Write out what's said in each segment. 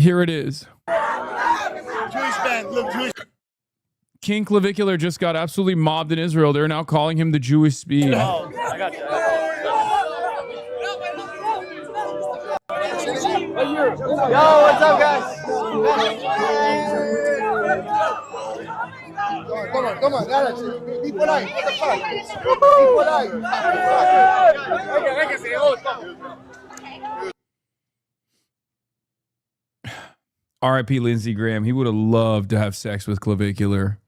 Here it is. Jewish man, look, Jewish. King Clavicular just got absolutely mobbed in Israel. They're now calling him the Jewish Speed. Oh, I got you. Yo, what's up, guys? Come on, be polite. What the fuck? Be polite. R.I.P. Lindsey Graham. He would have loved to have sex with Clavicular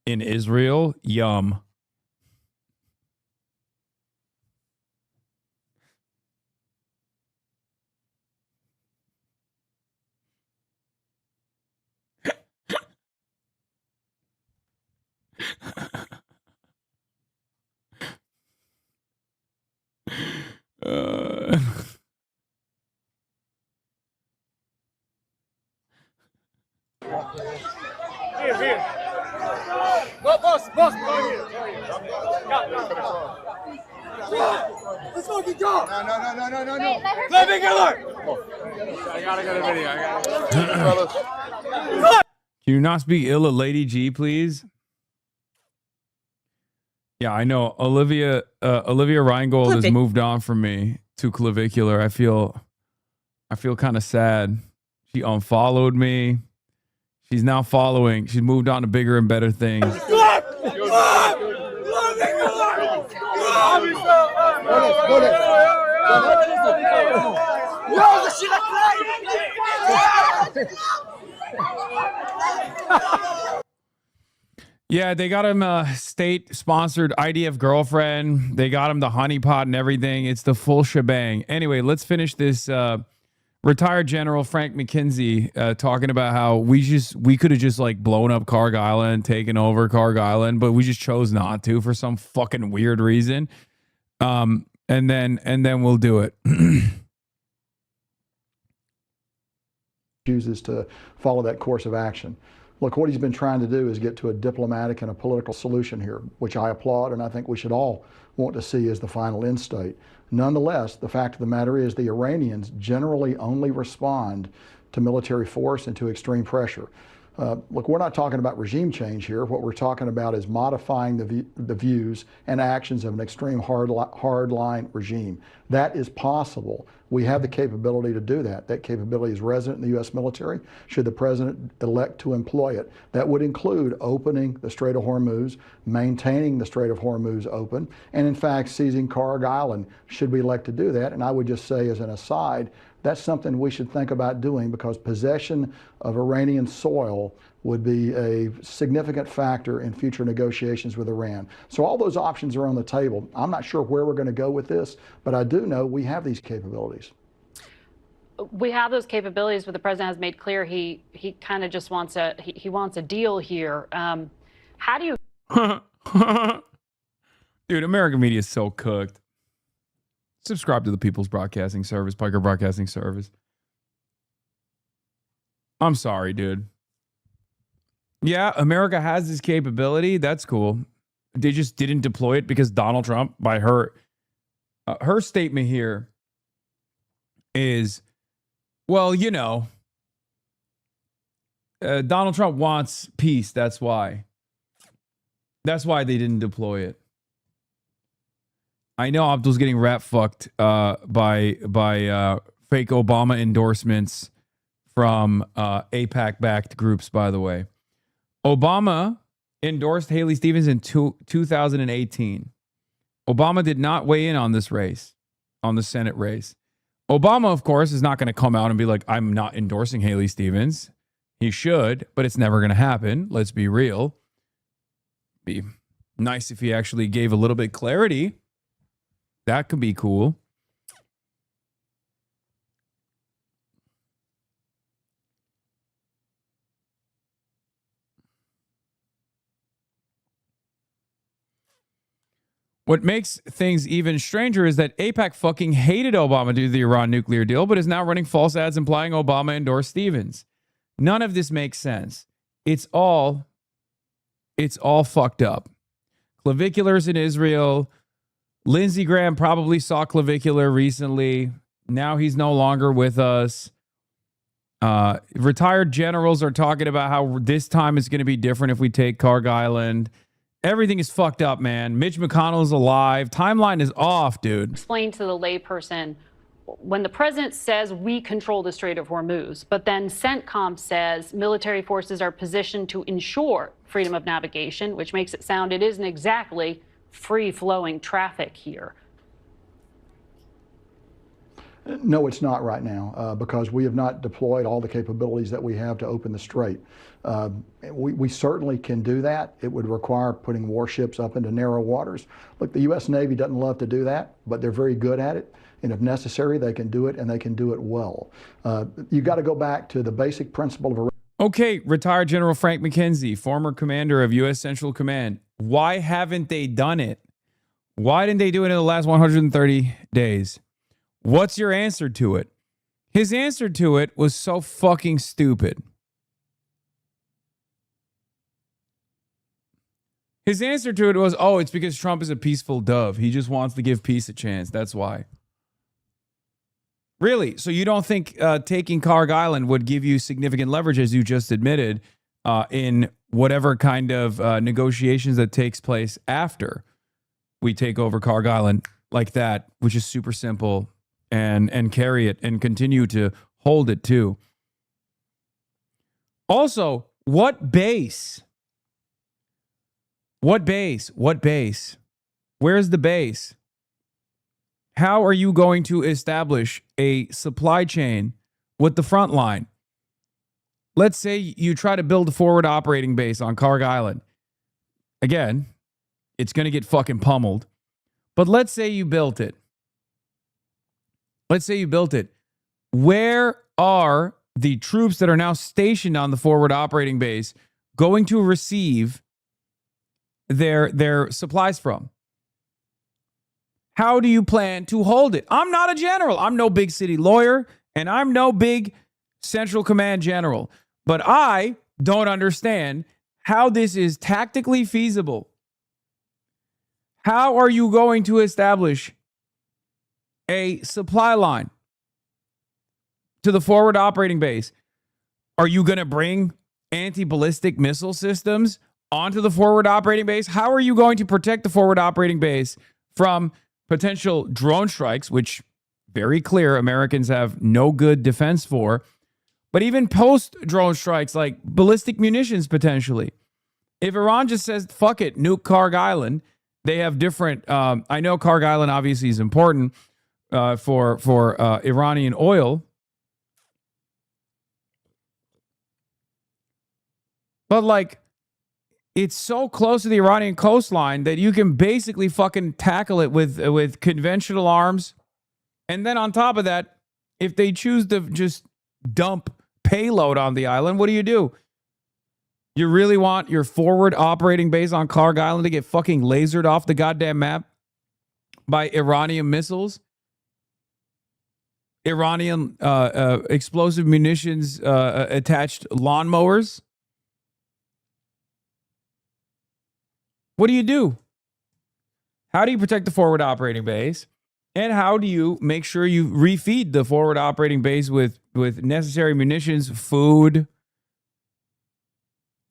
in Israel. Yum. Here. Boss, go here. Let's fucking go. No. Clavicular! I gotta go to video. Can you not speak ill of Lady G, please? Yeah, I know. Olivia Reingold has moved on from me to Clavicular. I feel kind of sad. She unfollowed me. She's now following. She's moved on to bigger and better things. Yeah, they got him a state-sponsored IDF girlfriend. They got him the honeypot and everything. It's the full shebang. Anyway, let's finish this. Retired General Frank McKenzie talking about how we could have just like blown up Carg Island, taken over Carg Island, but we just chose not to for some fucking weird reason. And then we'll do it. Chooses to follow that course of action. Look, what he's been trying to do is get to a diplomatic and a political solution here, which I applaud, and I think we should all want to see as the final end state. Nonetheless, the fact of the matter is the Iranians generally only respond to military force and to extreme pressure. Look, we're not talking about regime change here. What we're talking about is modifying the views and actions of an extreme hardline regime. That is possible. We have the capability to do that. That capability is resident in the U.S. military, should the president elect to employ it. That would include opening the Strait of Hormuz, maintaining the Strait of Hormuz open, and in fact seizing Carg Island, should we elect to do that. And I would just say as an aside, that's something we should think about doing, because possession of Iranian soil would be a significant factor in future negotiations with Iran. So all those options are on the table. I'm not sure where we're going to go with this, but I do know we have these capabilities. We have those capabilities, but the president has made clear he kind of just wants he wants a deal here. How do you? Dude, American media is so cooked. Subscribe to the People's Broadcasting Service, Piker Broadcasting Service. I'm sorry, dude. Yeah, America has this capability. That's cool. They just didn't deploy it because Donald Trump, by her statement here is, well, you know, Donald Trump wants peace. That's why. That's why they didn't deploy it. I know Abdul's getting rat fucked by fake Obama endorsements from AIPAC-backed groups, by the way. Obama endorsed Haley Stevens in 2018. Obama did not weigh in on this race, on the Senate race. Obama, of course, is not going to come out and be like, I'm not endorsing Haley Stevens. He should, but it's never going to happen. Let's be real. Be nice if he actually gave a little bit clarity. That could be cool. What makes things even stranger is that AIPAC fucking hated Obama due to the Iran nuclear deal, but is now running false ads implying Obama endorsed Stevens. None of this makes sense. It's all fucked up. Claviculars in Israel. Lindsey Graham probably saw Clavicular recently. Now he's no longer with us. Retired generals are talking about how this time is going to be different if we take Carg Island. Everything is fucked up, man. Mitch McConnell is alive. Timeline is off, dude. Explain to the layperson, when the president says we control the Strait of Hormuz, but then CENTCOM says military forces are positioned to ensure freedom of navigation, which makes it sound it isn't exactly free-flowing traffic here. No, it's not right now because we have not deployed all the capabilities that we have to open the strait. We certainly can do that. It would require putting warships up into narrow waters. Look, the U.S. Navy doesn't love to do that, but they're very good at it. And if necessary, they can do it, and they can do it well. You've got to go back to the basic principle of... Okay, retired General Frank McKenzie, former commander of U.S. Central Command. Why haven't they done it? Why didn't they do it in the last 130 days? What's your answer to it? His answer to it was so fucking stupid. His answer to it was, oh, it's because Trump is a peaceful dove. He just wants to give peace a chance. That's why. Really? So you don't think taking Carg Island would give you significant leverage, as you just admitted, in whatever kind of negotiations that takes place after we take over Carg Island like that, which is super simple, and carry it and continue to hold it too. Also, what base? What base? What base? Where's the base? How are you going to establish a supply chain with the front line? Let's say you try to build a forward operating base on Carg Island. Again, it's going to get fucking pummeled. But let's say you built it. Let's say you built it. Where are the troops that are now stationed on the forward operating base going to receive their supplies from? How do you plan to hold it? I'm not a general. I'm no big city lawyer, and I'm no big Central Command general. But I don't understand how this is tactically feasible. How are you going to establish a supply line to the forward operating base? Are you going to bring anti-ballistic missile systems onto the forward operating base? How are you going to protect the forward operating base from potential drone strikes, which very clear Americans have no good defense for, but even post-drone strikes like ballistic munitions potentially? If Iran just says, fuck it, nuke Carg Island, they have different, I know Carg Island obviously is important for Iranian oil, but like, it's so close to the Iranian coastline that you can basically fucking tackle it with conventional arms. And then on top of that, if they choose to just dump payload on the island, what do? You really want your forward operating base on Carg Island to get fucking lasered off the goddamn map by Iranian missiles? Iranian explosive munitions attached lawnmowers? What do? How do you protect the forward operating base? And how do you make sure you refeed the forward operating base with necessary munitions, food?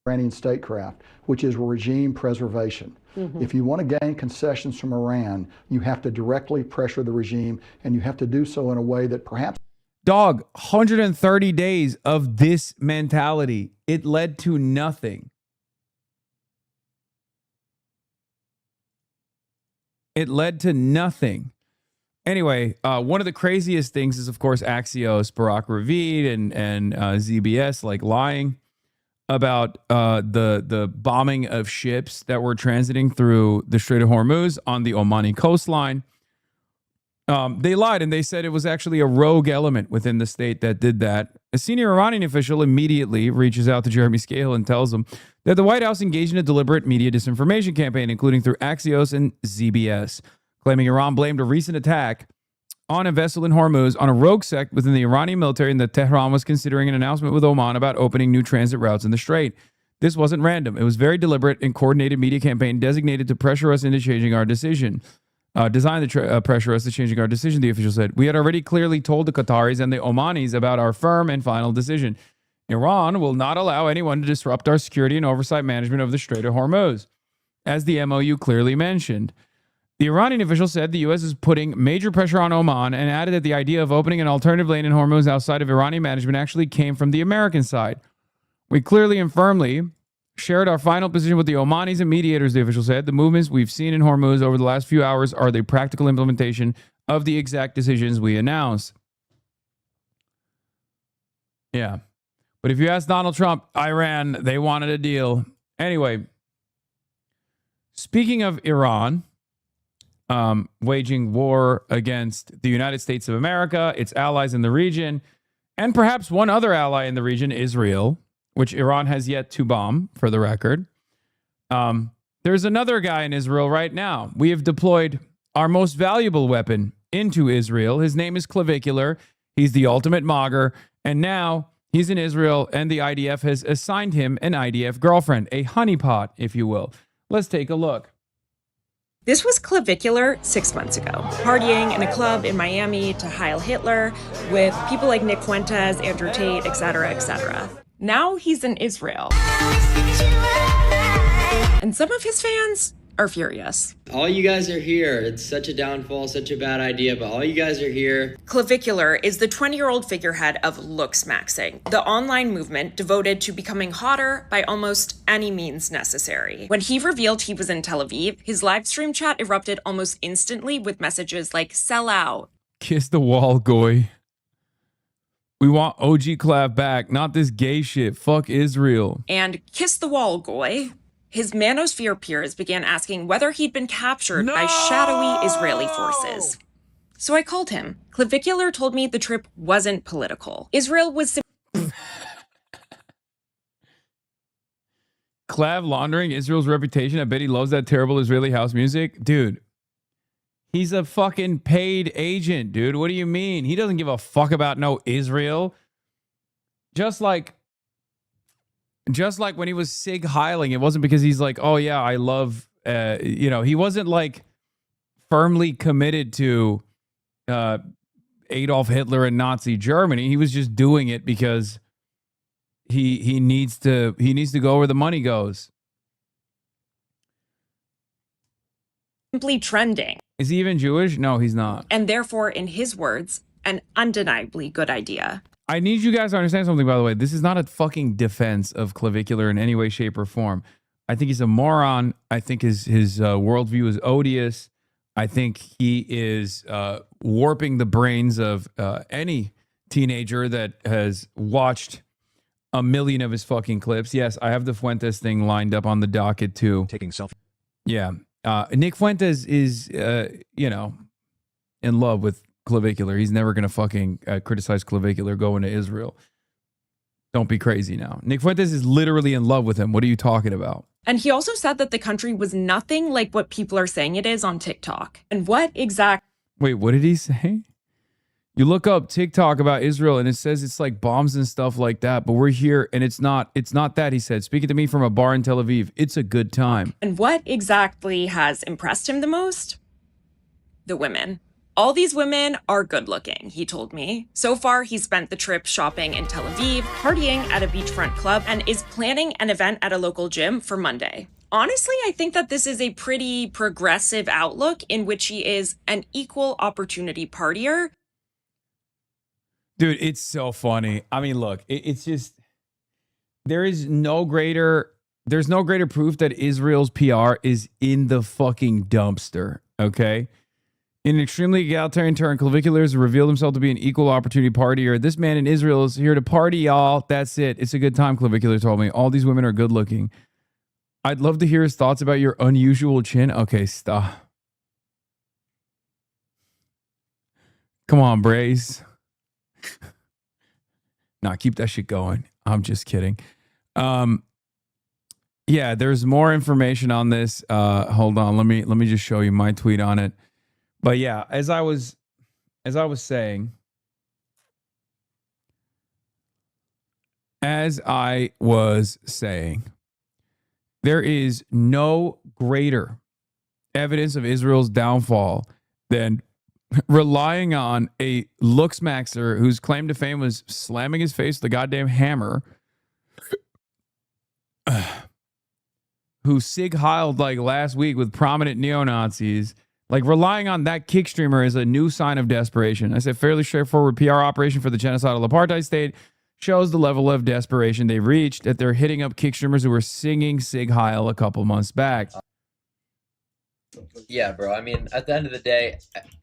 Iranian statecraft, which is regime preservation. If you want to gain concessions from Iran, you have to directly pressure the regime, and you have to do so in a way that perhaps... Dog, 130 days of this mentality, it led to nothing. It led to nothing. Anyway, one of the craziest things is, of course, Axios, Barack Ravid, and ZBS like lying about the bombing of ships that were transiting through the Strait of Hormuz on the Omani coastline. They lied, and they said it was actually a rogue element within the state that did that. A senior Iranian official immediately reaches out to Jeremy Scahill and tells him that the White House engaged in a deliberate media disinformation campaign, including through Axios and ZBS, claiming Iran blamed a recent attack on a vessel in Hormuz on a rogue sect within the Iranian military, and that Tehran was considering an announcement with Oman about opening new transit routes in the strait. This wasn't random. It was very deliberate and coordinated media campaign designated to pressure us into changing our decision. designed to pressure us to changing our decision, the official said. We had already clearly told the Qataris and the Omanis about our firm and final decision. Iran will not allow anyone to disrupt our security and oversight management of the Strait of Hormuz, as the MOU clearly mentioned. The Iranian official said the U.S. is putting major pressure on Oman and added that the idea of opening an alternative lane in Hormuz outside of Iranian management actually came from the American side. We clearly and firmly shared our final position with the Omanis and mediators, the official said. The movements we've seen in Hormuz over the last few hours are the practical implementation of the exact decisions we announced. Yeah. But if you ask Donald Trump, Iran, they wanted a deal. Anyway, speaking of Iran, waging war against the United States of America, its allies in the region, and perhaps one other ally in the region, Israel, which Iran has yet to bomb, for the record. There's another guy in Israel right now. We have deployed our most valuable weapon into Israel. His name is Clavicular. He's the ultimate mogger. And now he's in Israel, and the IDF has assigned him an IDF girlfriend, a honeypot, if you will. Let's take a look. This was Clavicular 6 months ago, partying in a club in Miami to Heil Hitler with people like Nick Fuentes, Andrew Tate, etc., etc. Now he's in Israel. And some of his fans are furious. All you guys are here. It's such a downfall, such a bad idea, but all you guys are here. Clavicular is the 20-year-old figurehead of looksmaxing, the online movement devoted to becoming hotter by almost any means necessary. When he revealed he was in Tel Aviv, his live stream chat erupted almost instantly with messages like, sell out. Kiss the wall, goy. We want OG Clav back, not this gay shit. Fuck Israel. And kiss the wall, goy. His manosphere peers began asking whether he'd been captured by shadowy Israeli forces. So I called him. Clavicular told me the trip wasn't political. Israel was Clav laundering Israel's reputation. I bet he loves that terrible Israeli house music. Dude, he's a fucking paid agent, dude. What do you mean? He doesn't give a fuck about no Israel. Just like when he was Sig Heiling, it wasn't because he's like, oh yeah, I love, he wasn't like firmly committed to Adolf Hitler and Nazi Germany. He was just doing it because he needs to go where the money goes. simply trending. Is he even Jewish? No, he's not. And therefore, in his words, an undeniably good idea. I need you guys to understand something, by the way. This is not a fucking defense of Clavicular in any way, shape, or form. I think he's a moron. I think his worldview is odious. I think he is warping the brains of any teenager that has watched a million of his fucking clips. Yes, I have the Fuentes thing lined up on the docket too. Taking selfie. Yeah. Nick Fuentes is, in love with Clavicular. He's never going to fucking criticize Clavicular going to Israel. Don't be crazy now. Nick Fuentes is literally in love with him. What are you talking about? And he also said that the country was nothing like what people are saying it is on TikTok. And what exact... Wait, what did he say? You look up TikTok about Israel and it says it's like bombs and stuff like that, but we're here and it's not that, he said. Speaking to me from a bar in Tel Aviv, it's a good time. And what exactly has impressed him the most? The women. All these women are good looking, he told me. So far, he spent the trip shopping in Tel Aviv, partying at a beachfront club, and is planning an event at a local gym for Monday. Honestly, I think that this is a pretty progressive outlook in which he is an equal opportunity partier. Dude, it's so funny. I mean, look, it's just, there's no greater proof that Israel's PR is in the fucking dumpster, okay? In an extremely egalitarian turn, Clavicular has revealed himself to be an equal opportunity partier. This man in Israel is here to party, y'all. That's it. It's a good time, Clavicular told me. All these women are good looking. I'd love to hear his thoughts about your unusual chin. Okay, stop. Come on, Braze. Nah, keep that shit going. I'm just kidding. Yeah, there's more information on this. Hold on. Let me just show you my tweet on it. But yeah, as I was saying, there is no greater evidence of Israel's downfall than relying on a looks maxer whose claim to fame was slamming his face with a goddamn hammer, who sig heiled like last week with prominent neo-Nazis. Like, relying on that kick streamer is a new sign of desperation. I said fairly straightforward PR operation for the genocidal apartheid state shows the level of desperation they reached that they're hitting up kick streamers who were singing Sig Heil a couple months back. Yeah, bro. I mean, at the end of the day,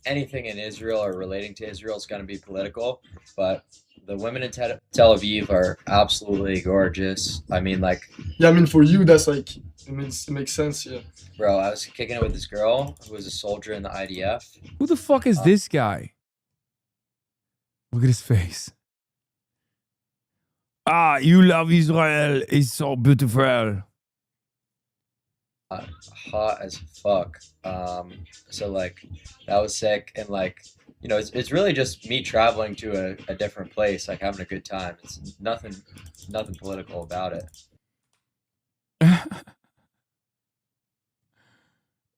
anything in Israel or relating to Israel is going to be political. But the women in Tel Aviv are absolutely gorgeous. I mean, like... Yeah, I mean, for you, that's like... it makes sense, yeah. Bro, I was kicking it with this girl who was a soldier in the IDF. Who the fuck is this guy? Look at his face. Ah, you love Israel. It's so beautiful. Hot as fuck. So like that was sick, and like, you know, it's really just me traveling to a different place, like having a good time. It's nothing political about it.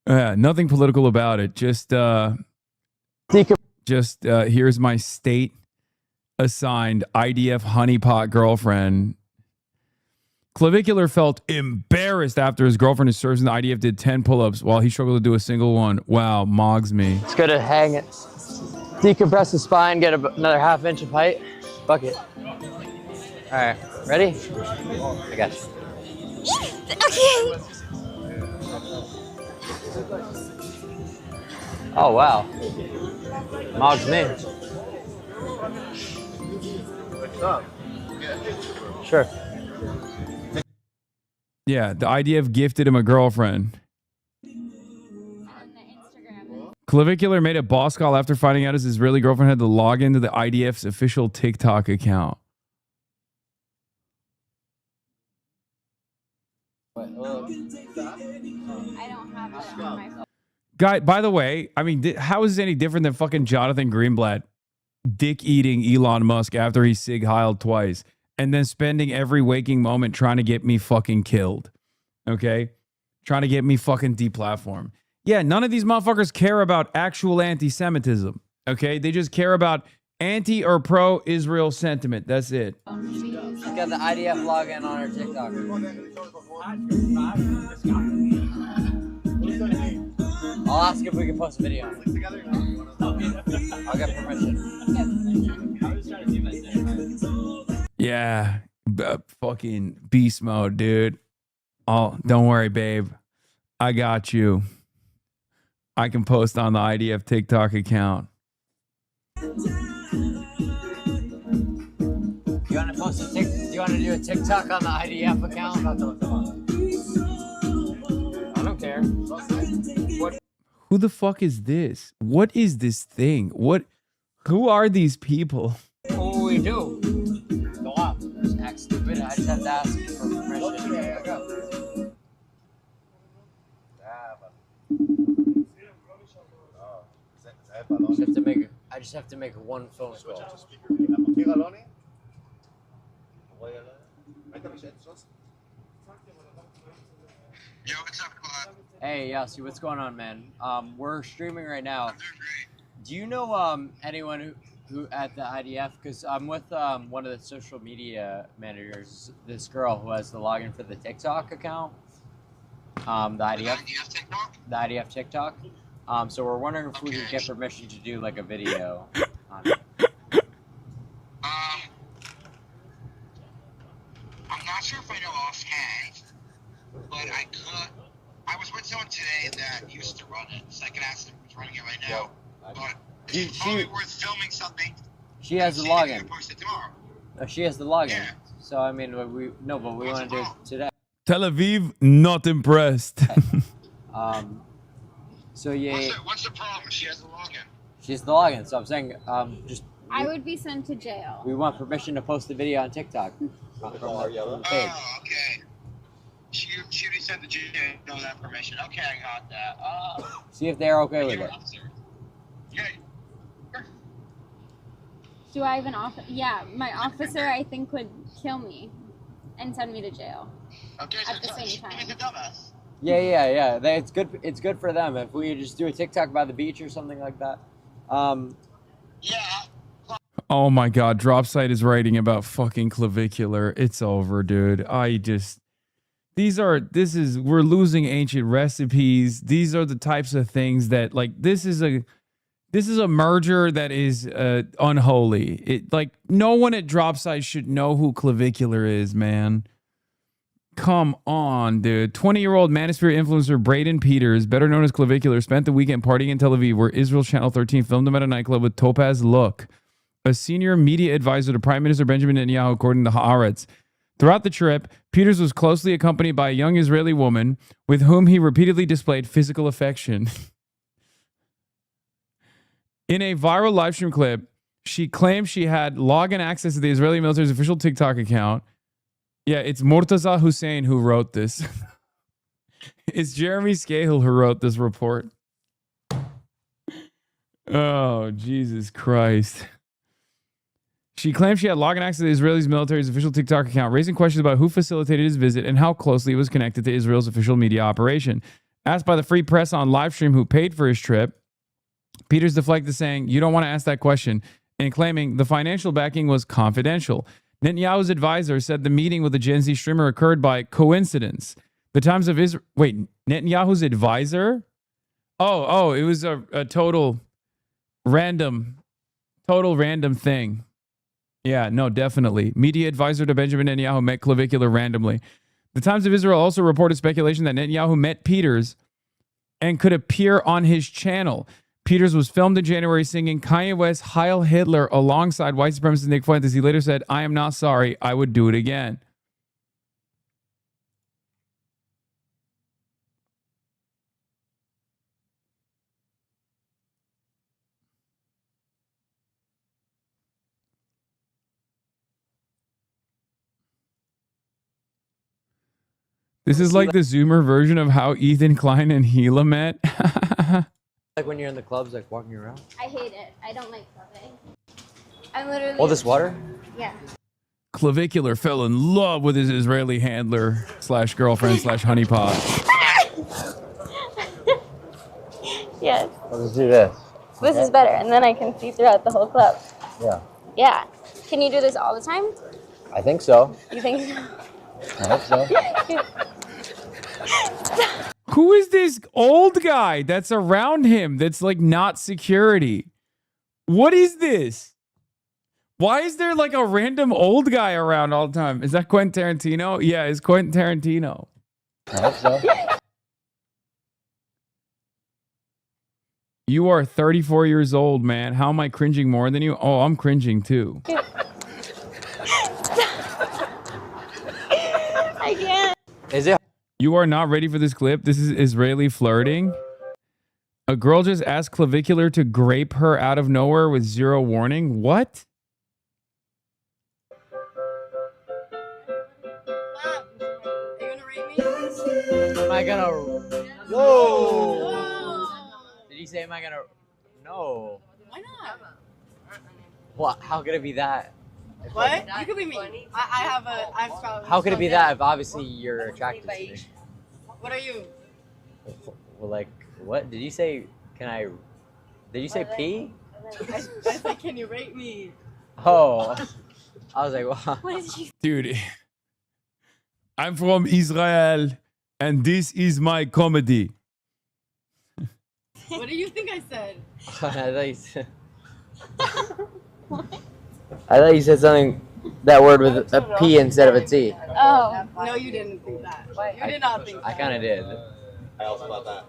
Nothing political about it. Just here's my state assigned IDF honeypot girlfriend. Clavicular felt embarrassed after his girlfriend who serves in the IDF did 10 pull-ups while he struggled to do a single one. Wow, mogs me. It's good to hang it. Decompress the spine, get another ½ inch of height. Fuck it. All right, ready? I got you. Okay. Oh, wow. Mogs me. Sure. Yeah, the IDF gifted him a girlfriend. Clavicular made a boss call after finding out his Israeli girlfriend had to log into the IDF's official TikTok account. I don't have that on my phone. Guy, by the way, I mean, how is this any different than fucking Jonathan Greenblatt dick-eating Elon Musk after he sig heiled twice and then spending every waking moment trying to get me fucking killed? Okay? Trying to get me fucking deplatformed. Yeah, none of these motherfuckers care about actual anti-Semitism. Okay? They just care about anti or pro-Israel sentiment. That's it. She's got the IDF login on her TikTok. I'll ask if we can post a video. I'll get permission. Yeah, fucking beast mode, dude. Oh, don't worry, babe. I got you. I can post on the IDF TikTok account. Do you want to post a do you want to do a TikTok on the IDF account? I don't care. What? Who the fuck is this? What is this thing? Who are these people? What will we do? Go up. Just act stupid. I just have to ask for permission. I just have to make one phone call. Yo, what's up, Claude? Hey, Yossi, what's going on, man? We're streaming right now. I'm doing great. Do you know anyone who at the IDF? Because I'm with one of the social media managers, this girl who has the login for the TikTok account. The IDF TikTok? The IDF TikTok. So we're wondering if we could get permission to do like a video on it. I'm not sure if I know offhand, but I could. I was with someone today that used to run it, so I could ask them who's running it right now. But it's probably worth filming something. She has the login. Post it tomorrow. She has the login. Yeah. So I mean, but we want to do it today. Tel Aviv, not impressed. So yeah. What's the problem? She has the login. She has the login. So I'm saying, just. I would be sent to jail. We want permission to post the video on TikTok. From the page. Oh, okay. She already sent the GA that permission. Okay, I got that. See if they're okay with it. Yeah. Do I have an officer? Yeah, my officer I think would kill me and send me to jail. Okay, at the same time. She's a dumbass. Yeah. It's good. It's good for them if we just do a TikTok by the beach or something like that. Yeah. Oh my God, Dropsite is writing about fucking clavicular. It's over, dude. We're losing ancient recipes. These are the types of things that, like, this is a merger that is unholy. It, like, no one at Dropsite should know who clavicular is, man. Come on, dude. 20-year-old Manosphere influencer Braden Peters, better known as Clavicular, spent the weekend partying in Tel Aviv, where Israel's Channel 13 filmed him at a nightclub with Topaz Look, a senior media advisor to Prime Minister Benjamin Netanyahu, according to Haaretz. Throughout the trip, Peters was closely accompanied by a young Israeli woman with whom he repeatedly displayed physical affection. In a viral livestream clip, she claimed she had login access to the Israeli military's official TikTok account. Yeah, it's Murtaza Hussein who wrote this. It's Jeremy Scahill who wrote this report. Oh, Jesus Christ. She claimed she had login access to the Israeli military's official TikTok account, raising questions about who facilitated his visit and how closely it was connected to Israel's official media operation. Asked by the Free Press on livestream who paid for his trip, Peters deflected, saying, "You don't want to ask that question," and claiming the financial backing was confidential. Netanyahu's advisor said the meeting with the Gen Z streamer occurred by coincidence. The Times of Israel... Wait, Netanyahu's advisor? Oh, it was a total random thing. Yeah, no, definitely. Media advisor to Benjamin Netanyahu met Clavicular randomly. The Times of Israel also reported speculation that Netanyahu met Peters and could appear on his channel. Peters was filmed in January singing Kanye West's Heil Hitler alongside white supremacist Nick Fuentes. He later said, "I am not sorry. I would do it again." This is like the Zoomer version of how Ethan Klein and Gila met. Like when you're in the clubs, like walking around. I hate it. I don't like clubbing. I literally. All this water? Yeah. Clavicular fell in love with his Israeli handler / girlfriend / honeypot. Yes. Let's do this. This is better, and then I can see throughout the whole club. Yeah. Yeah. Can you do this all the time? I think so. You think so? I hope so. Who is this old guy that's around him that's like not security? What is this? Why is there like a random old guy around all the time? Is that Quentin Tarantino? Yeah, it's Quentin Tarantino. I hope so. You are 34 years old, man. How am I cringing more than you? Oh, I'm cringing too. I can't. Is it? You are not ready for this clip. This is Israeli flirting. A girl just asked Clavicular to grape her out of nowhere with zero warning. What? Am I gonna? Whoa! Did he say, "Am I gonna"? No. Why not? What? How could it be that? What? You could be me. I've How could it be that if obviously you're attracted to me? What are you? Well, like, what did you say? Did you say P? I said, can you rate me? Oh, I was like, wow. What did you? Dude, I'm from Israel, and this is my comedy. What do you think I said? I thought you said something, that word with a P instead of a T. Oh. No, you didn't think that. You did not think that. I kind of did. I also thought that.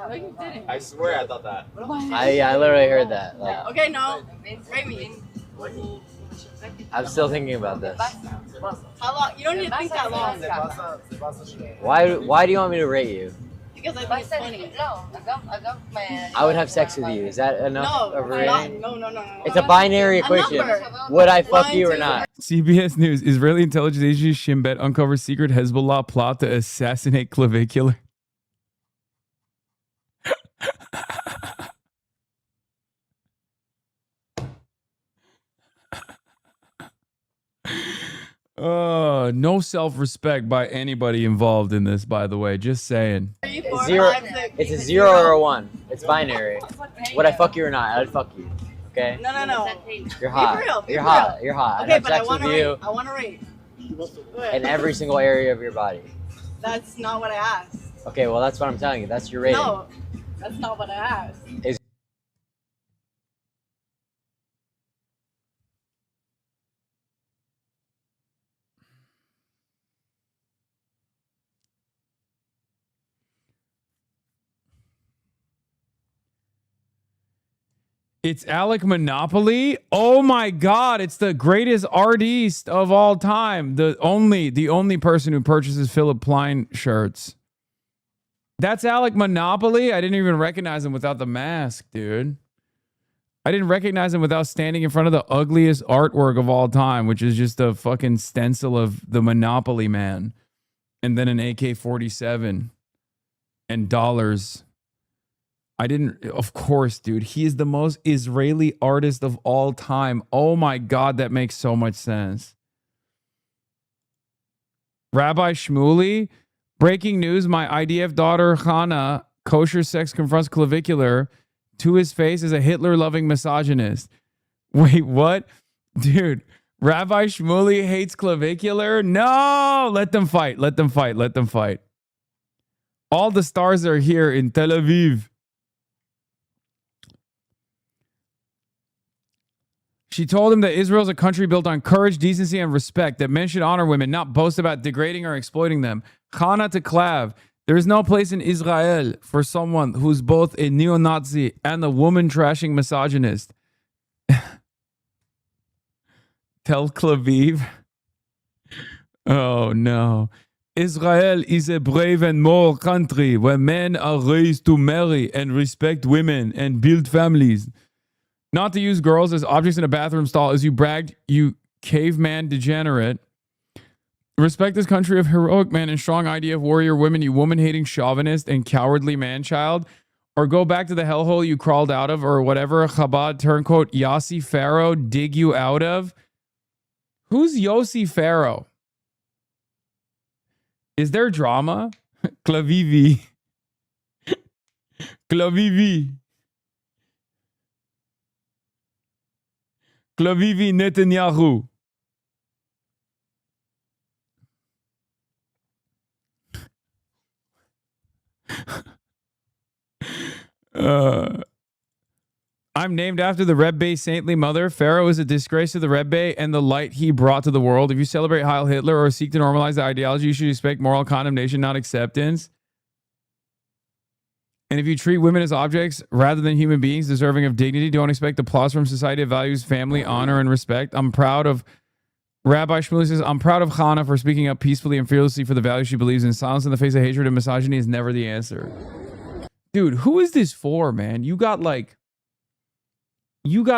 No, you didn't. I swear I thought that. I literally heard that. Like, Okay, no. Rate me. I'm still thinking about this. How long? You don't need to think that long. Why do you want me to rate you? Because I think it's funny. I would have sex with you. Is that enough No, of a rating? no. It's a binary equation. Would I fuck you or not? CBS News, Israeli intelligence agency Shin Bet uncovers secret Hezbollah plot to assassinate Clavicular. No self-respect by anybody involved in this, by the way. Just saying. Zero. It's a 0 or a 1. It's binary. Would I fuck you or not? I'd fuck you. Okay. No. You're hot. Be real, be You're real. hot. You're hot. Okay, I'd but have I sex want to with you rate. I want to rate. in every single area of your body. That's not what I asked. Okay, well that's what I'm telling you. That's your rating. No, that's not what I asked. It's Alec Monopoly. Oh my God! It's the greatest artiste of all time. The only person who purchases Philip Plein shirts. That's Alec Monopoly. I didn't even recognize him without the mask, dude. I didn't recognize him without standing in front of the ugliest artwork of all time, which is just a fucking stencil of the Monopoly Man, and then an AK-47 and dollars. I didn't, of course, dude. He is the most Israeli artist of all time. Oh my God, that makes so much sense. Rabbi Shmuley, breaking news, my IDF daughter, Hannah, kosher sex confronts Clavicular. To his face is a Hitler-loving misogynist. Wait, what? Dude, Rabbi Shmuley hates Clavicular? No! Let them fight. Let them fight. Let them fight. All the stars are here in Tel Aviv. She told him that Israel is a country built on courage, decency, and respect, that men should honor women, not boast about degrading or exploiting them. Chana to Clav, there is no place in Israel for someone who's both a neo-Nazi and a woman-trashing misogynist. Tel Aviv. Oh, no. Israel is a brave and moral country where men are raised to marry and respect women and build families. Not to use girls as objects in a bathroom stall, as you bragged, you caveman degenerate. Respect this country of heroic men and strong IDF warrior women, you woman-hating chauvinist and cowardly man-child. Or go back to the hellhole you crawled out of, or whatever Chabad turncoat Yossi Pharaoh dig you out of. Who's Yossi Pharaoh? Is there drama? Clavivi. Clavivi. Clavivi Netanyahu. I'm named after the Rebbe's saintly mother. Pharaoh is a disgrace to the Rebbe and the light he brought to the world. If you celebrate Heil Hitler or seek to normalize the ideology, you should expect moral condemnation, not acceptance. And if you treat women as objects rather than human beings deserving of dignity, don't expect applause from society that values family, honor, and respect. I'm proud of, Rabbi Shmuley says, I'm proud of Chana for speaking up peacefully and fearlessly for the values she believes in. Silence in the face of hatred and misogyny is never the answer. Dude, who is this for, man? You got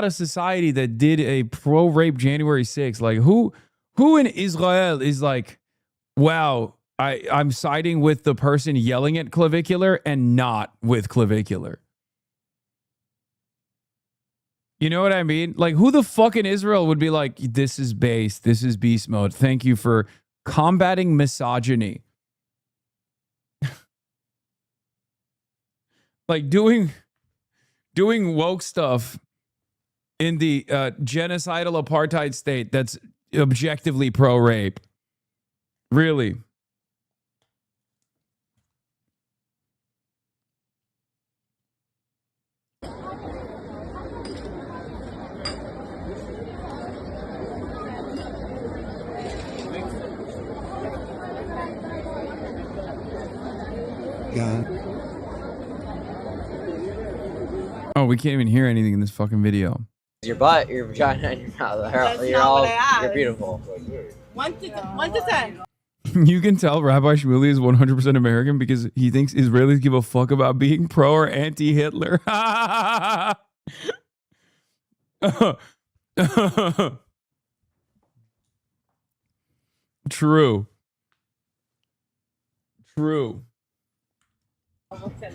a society that did a pro-rape January 6th. Like, who in Israel is like, wow, I'm siding with the person yelling at Clavicular and not with Clavicular. You know what I mean? Like, who the fuck in Israel would be like, this is base, this is beast mode. Thank you for combating misogyny. Like doing woke stuff in the genocidal apartheid state that's objectively pro-rape. Really? God. Oh, we can't even hear anything in this fucking video. Your butt, your vagina, and your mouth. You're beautiful. 1 to 10. You can tell Rabbi Shmuley is 100% American because he thinks Israelis give a fuck about being pro or anti-Hitler. True.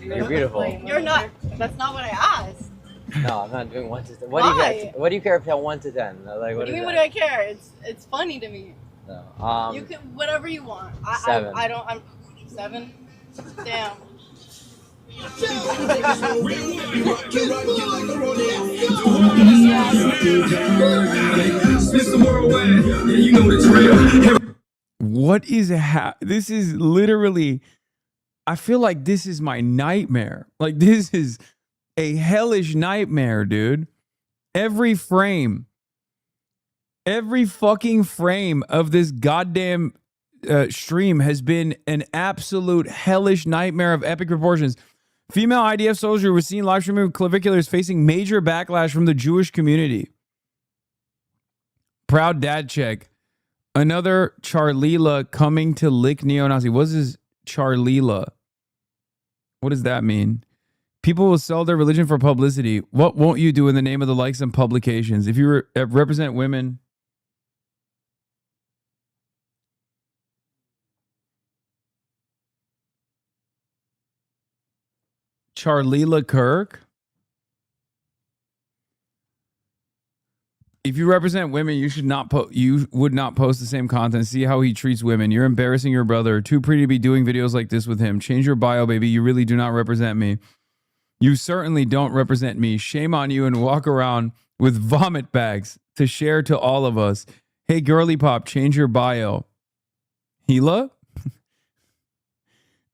You're beautiful. You're not. That's not what I asked. No, I'm not doing 1 to 10. Why? What do you care if I 1 to 10? Like, What do you mean? What do I care? It's funny to me. No. You can whatever you want. 7. I don't. I'm 7. Damn. What is this is literally, I feel like this is my nightmare. Like, this is a hellish nightmare, dude. Every fucking frame of this goddamn stream has been an absolute hellish nightmare of epic proportions. Female IDF soldier was seen live streaming with claviculars facing major backlash from the Jewish community. Proud dad check. Another Charlila coming to lick neo-Nazi. What is Charlila? What does that mean? People will sell their religion for publicity. What won't you do in the name of the likes and publications? If you represent women... Charlila Kirk? If you represent women, you should not you would not post the same content. See how he treats women. You're embarrassing your brother. Too pretty to be doing videos like this with him. Change your bio, baby. You really do not represent me. You certainly don't represent me. Shame on you, and walk around with vomit bags to share to all of us. Hey, girly pop, change your bio. Hila?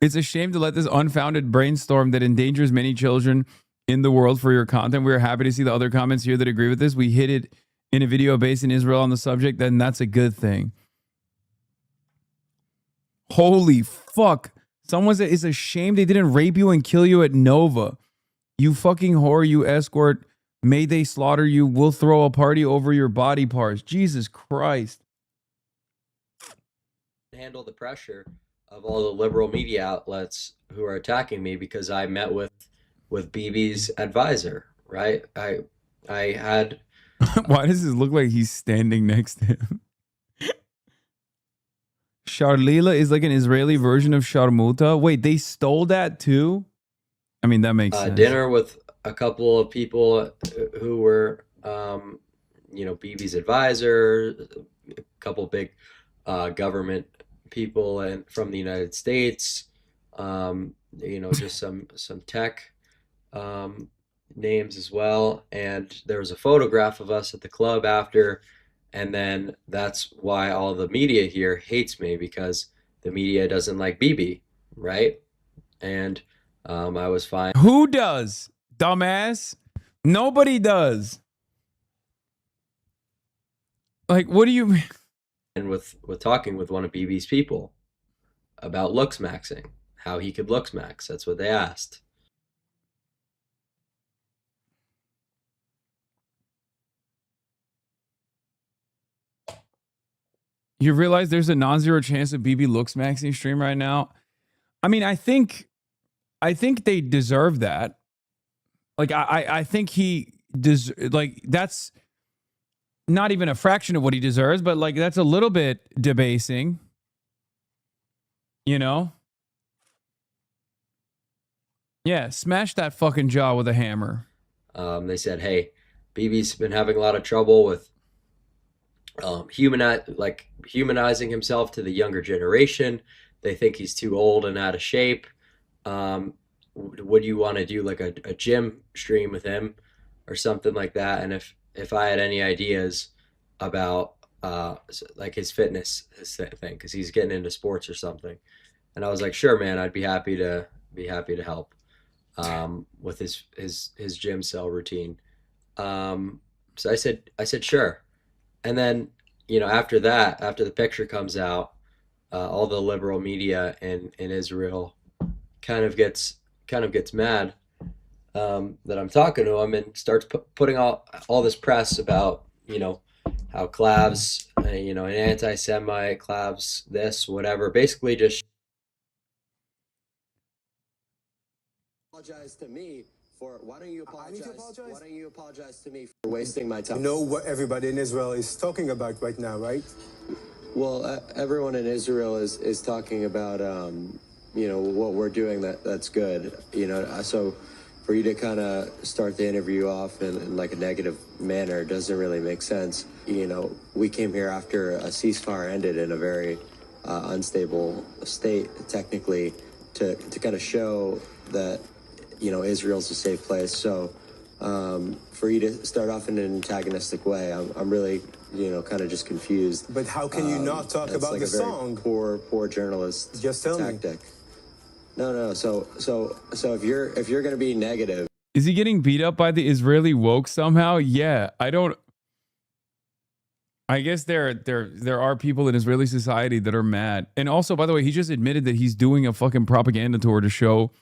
It's a shame to let this unfounded brainstorm that endangers many children in the world for your content. We're happy to see the other comments here that agree with this. We hit it in a video based in Israel on the subject, then that's a good thing. Holy fuck. Someone said it's a shame they didn't rape you and kill you at Nova. You fucking whore, you escort. May they slaughter you. We'll throw a party over your body parts. Jesus Christ. Handle the pressure of all the liberal media outlets who are attacking me because I met with BB's advisor, right? I had... Why does this look like he's standing next to him? Charlila is like an Israeli version of Sharmuta. Wait, they stole that too? I mean, that makes sense. Dinner with a couple of people who were, BB's advisor, a couple big government people and from the United States, just some tech names as well. And there was a photograph of us at the club after, and then that's why all the media here hates me, because the media doesn't like BB, right? And I was fine. Who does, dumbass? Nobody does. Like, what do you mean? And with talking with one of BB's people about looks maxing, how he could looks max. That's what they asked. You realize there's a non-zero chance of BB looks maxing stream right now? I mean, I think they deserve that. Like, I think he does. Like, that's not even a fraction of what he deserves, but like, that's a little bit debasing. You know? Yeah, smash that fucking jaw with a hammer. They said, hey, BB's been having a lot of trouble with humanizing himself to the younger generation. They think he's too old and out of shape. Would you want to do like a gym stream with him or something like that? And if I had any ideas about like his fitness thing, because he's getting into sports or something, and I was like, sure, man, I'd be happy to help with his gym cell routine. So I said sure. And then, after that, after the picture comes out, all the liberal media in Israel kind of gets mad that I'm talking to him, and starts putting all this press about, how Clav's, an anti-Semite, Clav's this, whatever, basically just apologize to me for, why don't you apologize to me for wasting my time? You know what everybody in Israel is talking about right now, right? Well, everyone in Israel is talking about, what we're doing that's good. So for you to kind of start the interview off in like a negative manner doesn't really make sense. You know, we came here after a ceasefire ended in a very unstable state, technically, to kind of show that, you know, Israel's a safe place. So for you to start off in an antagonistic way, I'm really, you know, kind of just confused. But how can you not talk about like the a very song? Poor journalist Just tell tactic. No. So if you're gonna be negative. Is he getting beat up by the Israeli woke somehow? Yeah, I guess there are people in Israeli society that are mad. And also, by the way, he just admitted that he's doing a fucking propaganda tour to show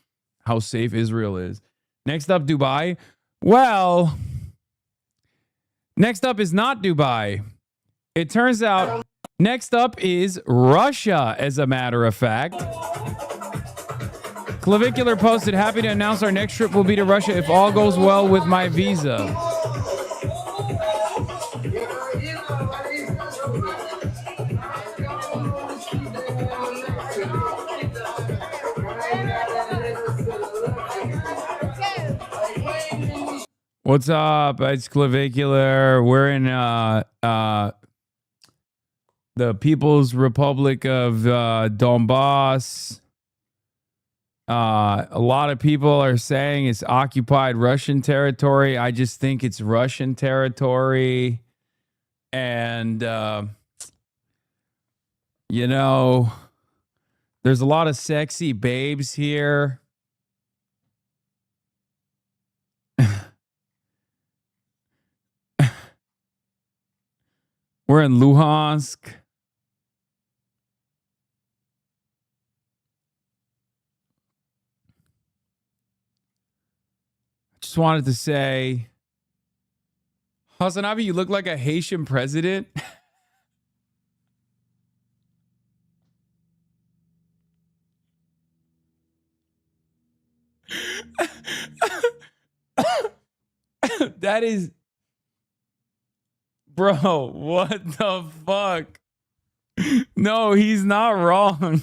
how safe Israel is. Next up, Dubai. Well, next up is not Dubai. It turns out next up is Russia, as a matter of fact. Clavicular posted, happy to announce our next trip will be to Russia if all goes well with my visa. What's up? It's Clavicular. We're in the People's Republic of Donbass. A lot of people are saying it's occupied Russian territory. I just think it's Russian territory. And, you know, there's a lot of sexy babes here. We're in Luhansk. Just wanted to say, Hasanabi, you look like a Haitian president. That is... Bro, what the fuck? No, he's not wrong.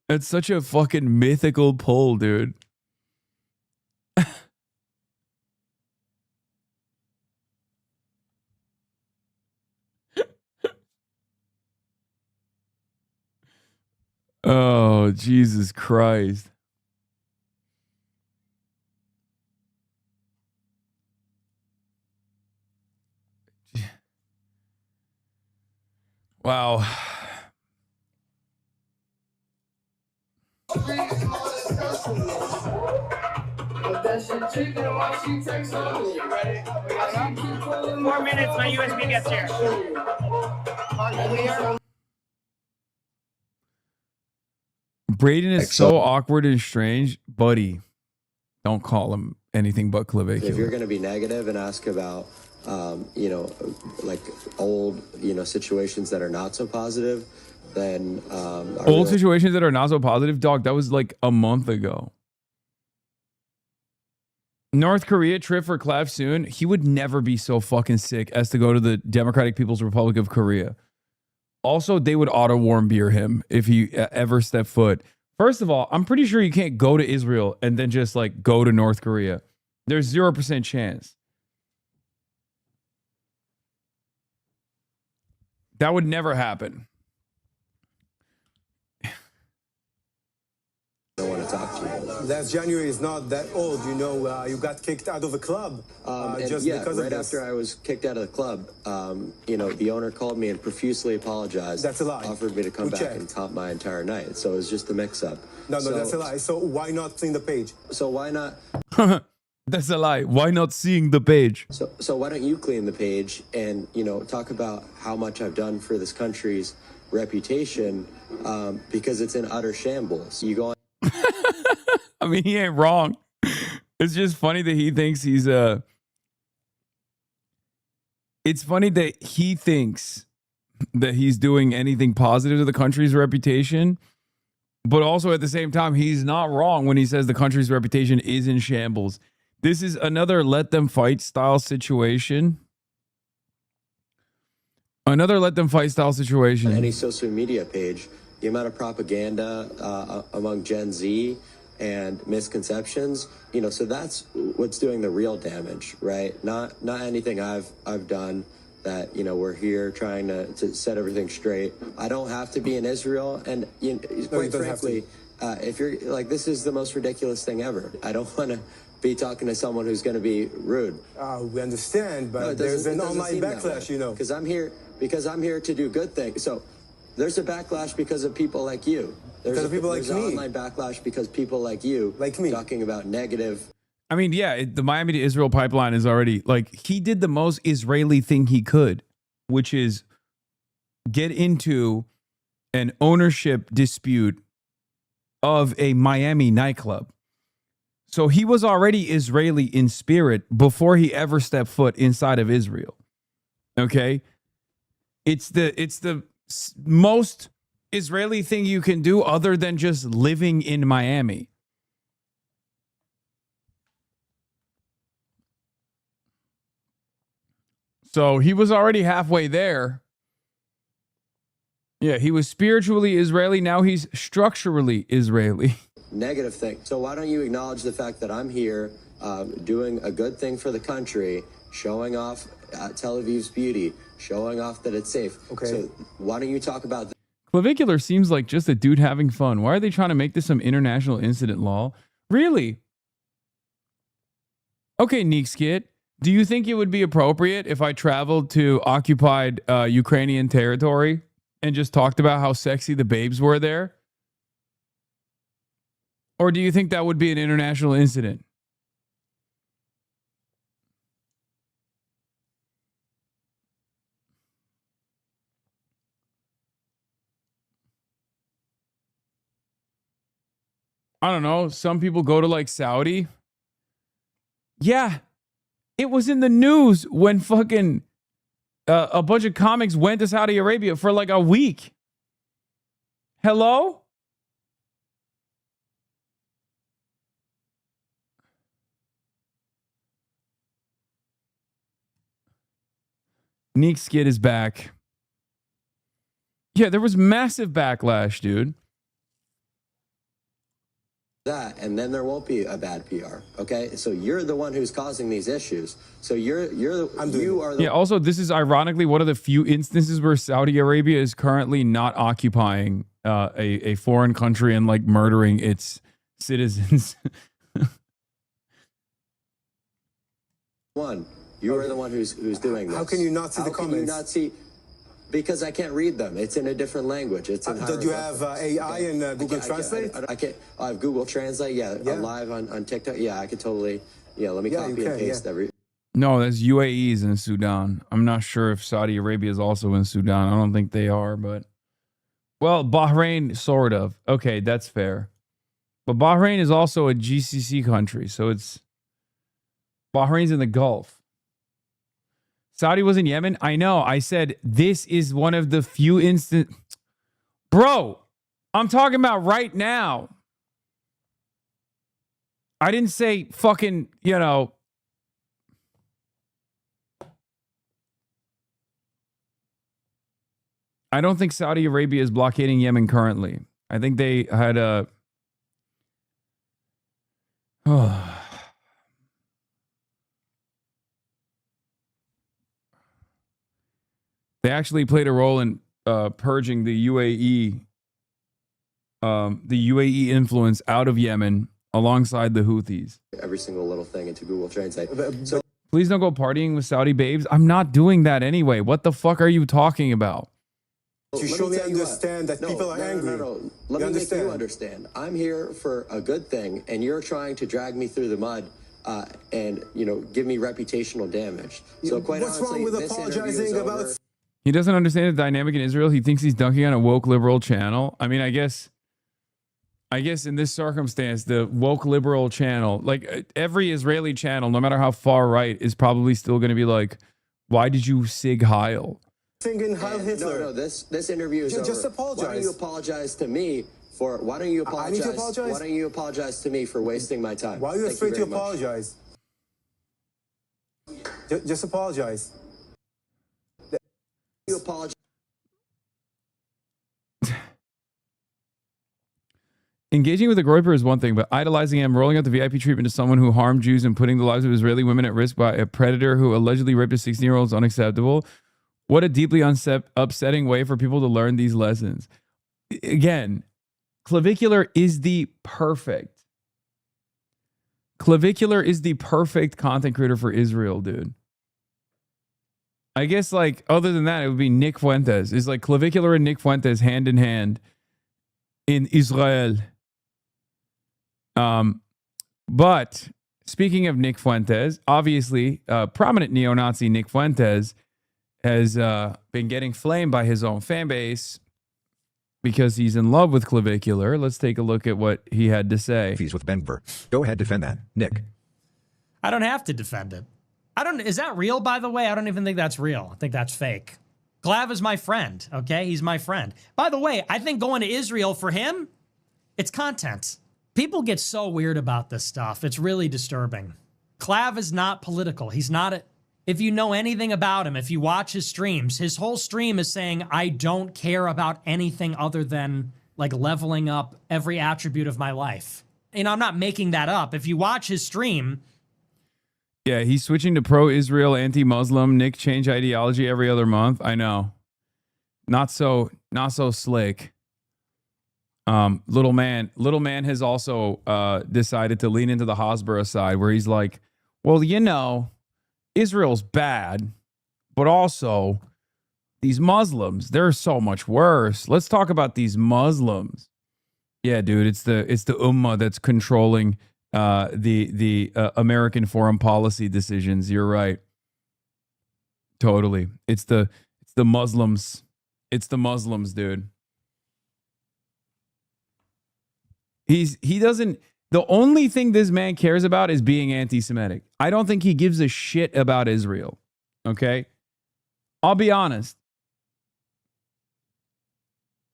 That's such a fucking mythical pull, dude. Oh, Jesus Christ. Wow. Four minutes, my USB gets here. Braden is so awkward and strange. Buddy, don't call him anything but Clavicular. If you're going to be negative and ask about, you know, like old, you know, situations that are not so positive, then old situations that are not so positive, dog, that was like a month ago. North Korea trip for Clav soon. He would never be so fucking sick as to go to the Democratic People's Republic of Korea. Also, they would auto-warm beer him if he ever stepped foot. First of all, I'm pretty sure you can't go to Israel and then just like go to North Korea. There's 0% chance. That would never happen. I don't want to talk to you. Last January is not that old, you know. You got kicked out of a club just because right of this. after I was kicked out of the club, you know, the owner called me and profusely apologized. That's a lie. Offered me to come back and comp my entire night. So it was just a mix-up. No, that's a lie. So why not clean the page? So why not? That's a lie. Why not seeing the page? So why don't you clean the page and, you know, talk about how much I've done for this country's reputation, because it's in utter shambles. You go on. I mean, he ain't wrong. It's just funny that he thinks he's it's funny that he thinks that he's doing anything positive to the country's reputation, but also at the same time, he's not wrong when he says the country's reputation is in shambles. This is another let them fight style situation. Another let them fight style situation. Any social media page, the amount of propaganda among Gen Z and misconceptions, you know, so that's what's doing the real damage, right? Not anything I've done. That, you know, we're here trying to set everything straight. I don't have to be in Israel, and you know, quite frankly, if you're like, this is the most ridiculous thing ever. I don't want to be talking to someone who's going to be rude. We understand, but there's an online backlash, you know. Because I'm here to do good things. So there's a backlash because of people like you. There's an online backlash because people like you, like me, talking about negative. I mean, yeah, the Miami to Israel pipeline is already, like, he did the most Israeli thing he could, which is get into an ownership dispute of a Miami nightclub. So he was already Israeli in spirit before he ever stepped foot inside of Israel. Okay? It's the most Israeli thing you can do other than just living in Miami. So he was already halfway there. Yeah, he was spiritually Israeli. Now he's structurally Israeli. Negative thing. So why don't you acknowledge the fact that I'm here doing a good thing for the country, showing off Tel Aviv's beauty, showing off that it's safe. Okay. So why don't you talk about that? Clavicular seems like just a dude having fun. Why are they trying to make this some international incident law? Really? Okay, Neek Skit. Do you think it would be appropriate if I traveled to occupied Ukrainian territory and just talked about how sexy the babes were there? Or do you think that would be an international incident? I don't know. Some people go to like Saudi. Yeah. It was in the news when fucking a bunch of comics went to Saudi Arabia for like a week. Hello? Neek Skid is back. Yeah, there was massive backlash, dude. That, and then there won't be a bad PR. Okay, so you're the one who's causing these issues. So you are the Yeah. Also, this is ironically one of the few instances where Saudi Arabia is currently not occupying a foreign country and like murdering its citizens. one. You are the one who's doing this. How can you not see the comments? How can you not see? Because I can't read them. It's in a different language. It's in do you have AI and Google Translate? I can't. I have Google Translate. Yeah, I'm live on TikTok. Yeah, I could totally. Yeah, let me copy and paste every. No, that's UAE's in Sudan. I'm not sure if Saudi Arabia is also in Sudan. I don't think they are, but well, Bahrain sort of. Okay, that's fair. But Bahrain is also a GCC country, so it's Bahrain's in the Gulf. Saudi was in Yemen. I know. I said this is one of the few instant. Bro, I'm talking about right now. I didn't say fucking, you know. I don't think Saudi Arabia is blockading Yemen currently. I think they had a. They actually played a role in purging the UAE influence out of Yemen alongside the Houthis. Every single little thing into Google Translate. So please don't go partying with Saudi babes. I'm not doing that anyway. What the fuck are you talking about? To show me understand that people are angry. No. Let me make you understand. I'm here for a good thing, and you're trying to drag me through the mud. And give me reputational damage. So quite what's honestly, wrong with apologizing about? He doesn't understand the dynamic in Israel. He thinks he's dunking on a woke liberal channel. I mean, I guess in this circumstance, the woke liberal channel, like every Israeli channel, no matter how far right, is probably still going to be like, why did you sig Heil? Singing Heil Hitler. No, this interview is over. Just apologize. Why don't you apologize to me for? Why don't you apologize? I need to apologize. Why don't you apologize to me for wasting my time? Why are you afraid to apologize? Just apologize. You apologize. Engaging with a groyper is one thing, but idolizing him, rolling out the VIP treatment to someone who harmed Jews and putting the lives of Israeli women at risk by a predator who allegedly raped a 16-year-old is unacceptable. What a deeply upsetting way for people to learn these lessons. Again, Clavicular is the perfect content creator for Israel, dude. I guess, like, other than that, it would be Nick Fuentes. It's like Clavicular and Nick Fuentes hand in hand in Israel. But speaking of Nick Fuentes, obviously, prominent neo-Nazi Nick Fuentes has been getting flamed by his own fan base because he's in love with Clavicular. Let's take a look at what he had to say. He's with Benver. Go ahead, defend that, Nick. I don't have to defend it. Is that real, by the way? I don't even think that's real. I think that's fake. Clav is my friend, okay? He's my friend. By the way, I think going to Israel for him, it's content. People get so weird about this stuff. It's really disturbing. Clav is not political. He's not if you know anything about him, if you watch his streams, his whole stream is saying, I don't care about anything other than like leveling up every attribute of my life. And I'm not making that up. If you watch his stream, yeah, he's switching to pro-Israel, anti-Muslim. Nick change ideology every other month. I know. Not so slick. Little man has also decided to lean into the Hasbara side where he's like, well, you know, Israel's bad, but also these Muslims, they're so much worse. Let's talk about these Muslims. Yeah, dude, it's the Ummah that's controlling the American foreign policy decisions. You're right. Totally. It's the Muslims. It's the Muslims, dude. The only thing this man cares about is being anti-Semitic. I don't think he gives a shit about Israel. Okay? I'll be honest.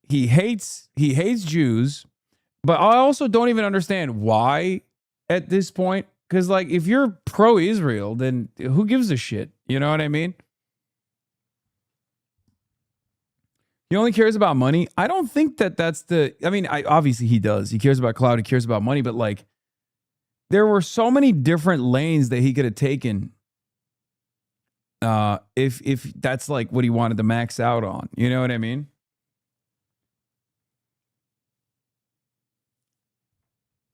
He hates Jews, but I also don't even understand why at this point. Because, like, if you're pro-Israel, then who gives a shit? You know what I mean? He only cares about money. I don't think that's the... I mean, obviously he does. He cares about clout. He cares about money. But, like, there were so many different lanes that he could have taken if that's, like, what he wanted to max out on. You know what I mean?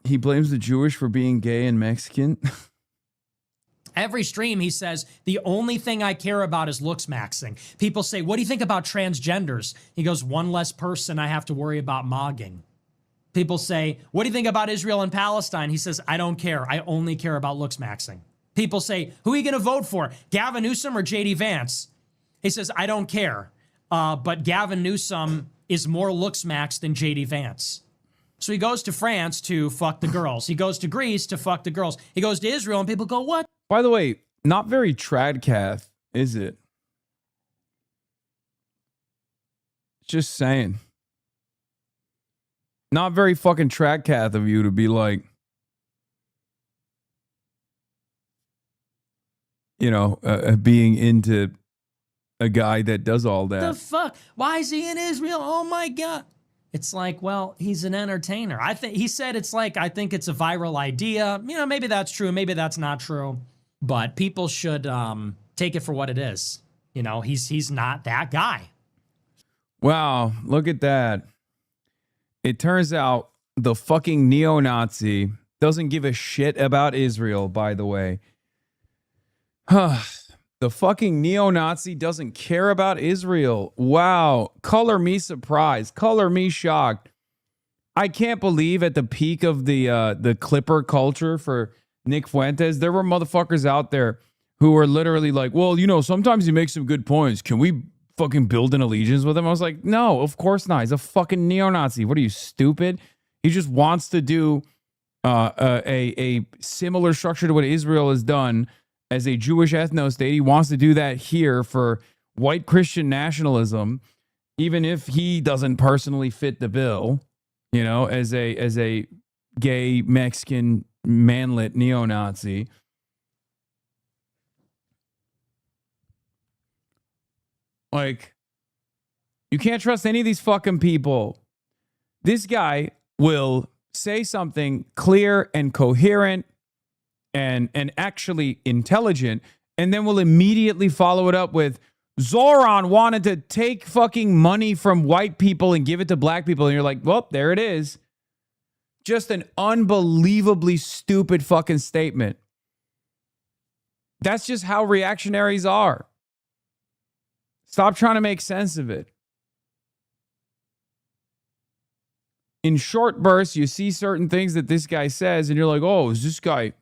He blames the Jewish for being gay and Mexican. every stream he says, the only thing I care about is looks maxing. People say, what do you think about transgenders? He goes, one less person I have to worry about mogging. People say, what do you think about Israel and Palestine? He says, I don't care. I only care about looks maxing. People say, who are you going to vote for? Gavin Newsom or J.D. Vance? He says, I don't care. But Gavin Newsom is more looks maxed than J.D. Vance. So he goes to France to fuck the girls. He goes to Greece to fuck the girls. He goes to Israel and people go, what? By the way, not very tradcath, is it? Just saying. Not very fucking tradcath of you to be like, you know, being into a guy that does all that. The fuck? Why is he in Israel? Oh my God. It's like, well, he's an entertainer. I think he said it's like, I think it's a viral idea. You know, maybe that's true. Maybe that's not true. But people should take it for what it is. You know, he's not that guy. Wow, look at that. It turns out the fucking neo-Nazi doesn't give a shit about Israel, by the way. The fucking neo-Nazi doesn't care about Israel. Wow. Color me surprised. Color me shocked. I can't believe at the peak of the Clipper culture for Nick Fuentes, there were motherfuckers out there who were literally like, well, you know, sometimes he makes some good points. Can we fucking build an allegiance with him? I was like, no, of course not. He's a fucking neo-Nazi. What are you, stupid? He just wants to do a similar structure to what Israel has done as a Jewish ethno-state. He wants to do that here for white Christian nationalism, even if he doesn't personally fit the bill, you know, as a gay Mexican manlet neo-Nazi. Like, you can't trust any of these fucking people. This guy will say something clear and coherent and actually intelligent, and then we'll immediately follow it up with Zoran wanted to take fucking money from white people and give it to black people. And you're like, well, there it is. Just an unbelievably stupid fucking statement. That's just how reactionaries are. Stop trying to make sense of it. In short bursts, you see certain things that this guy says, and you're like, oh, is this guy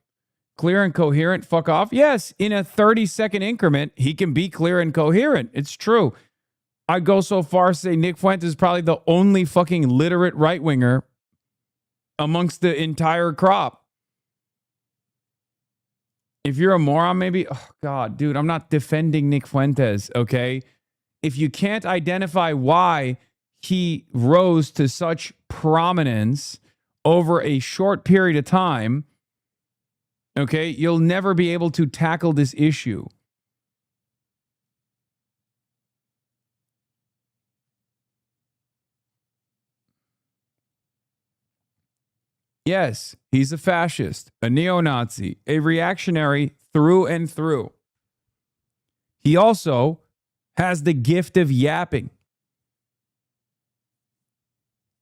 clear and coherent? Fuck off. Yes, in a 30-second increment, he can be clear and coherent. It's true. I'd go so far as to say Nick Fuentes is probably the only fucking literate right-winger amongst the entire crop. If you're a moron, maybe, oh God, dude, I'm not defending Nick Fuentes, okay? If you can't identify why he rose to such prominence over a short period of time, okay, you'll never be able to tackle this issue. Yes, he's a fascist, a neo-Nazi, a reactionary through and through. He also has the gift of yapping.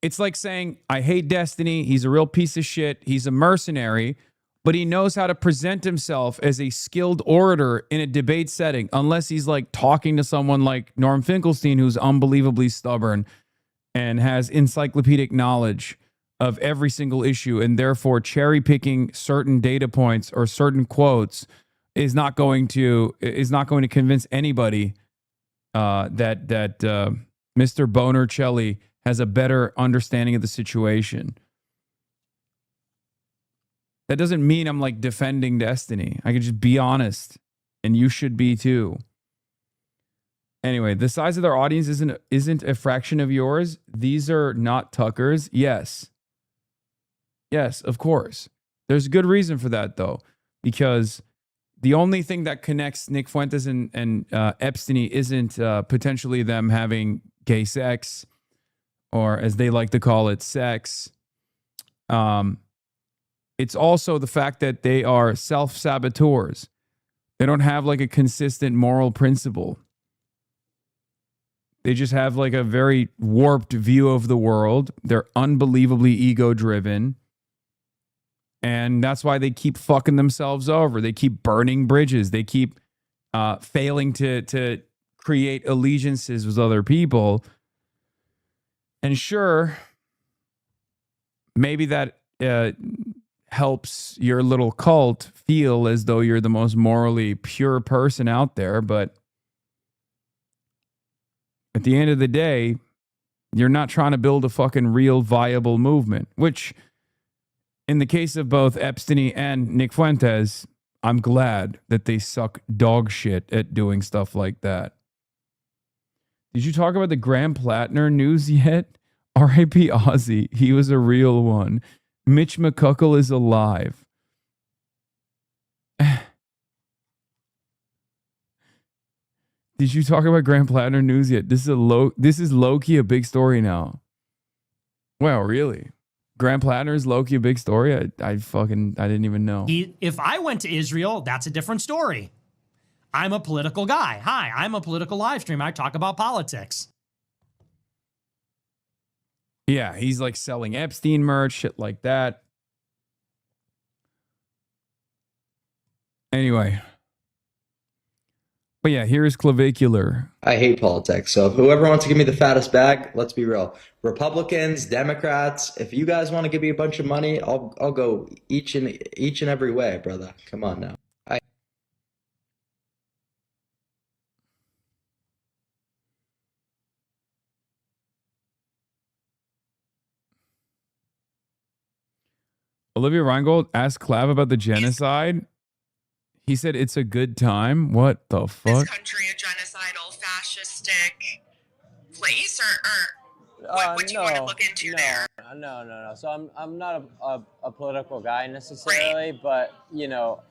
It's like saying, I hate Destiny. He's a real piece of shit. He's a mercenary, but he knows how to present himself as a skilled orator in a debate setting, unless he's like talking to someone like Norm Finkelstein, who's unbelievably stubborn and has encyclopedic knowledge of every single issue, and therefore cherry picking certain data points or certain quotes is not going to convince anybody that Mr. Bonercelli has a better understanding of the situation. That doesn't mean I'm like defending Destiny. I can just be honest, and you should be too. Anyway, the size of their audience isn't a fraction of yours. These are not Tuckers. Yes, of course. There's a good reason for that, though, because the only thing that connects Nick Fuentes and Epstein isn't potentially them having gay sex, or as they like to call it, sex. It's also the fact that they are self-saboteurs. They don't have like a consistent moral principle. They just have like a very warped view of the world. They're unbelievably ego-driven. And that's why they keep fucking themselves over. They keep burning bridges. They keep failing to create allegiances with other people. And sure, maybe that helps your little cult feel as though you're the most morally pure person out there. But at the end of the day, you're not trying to build a fucking real viable movement, which in the case of both Epstein and Nick Fuentes, I'm glad that they suck dog shit at doing stuff like that. Did you talk about the Graham Plattner news yet? R.I.P. Ozzy. He was a real one. Mitch McCuckle is alive. Did you talk about Graham Plattner news yet? This is low-key a big story now. Well, really? Graham Plattner is low-key a big story? I didn't even know. If I went to Israel, that's a different story. I'm a political guy. Hi, I'm a political live stream. I talk about politics. Yeah, he's like selling Epstein merch, shit like that. Anyway. But yeah, here's Clavicular. I hate politics. So whoever wants to give me the fattest bag, let's be real. Republicans, Democrats, if you guys want to give me a bunch of money, I'll go each and every way, brother. Come on now. Olivia Reingold asked Clav about the genocide. He said it's a good time. What the fuck? This country a genocidal, fascistic place, or what do you want to look into there? No. So I'm not a political guy necessarily, but you know,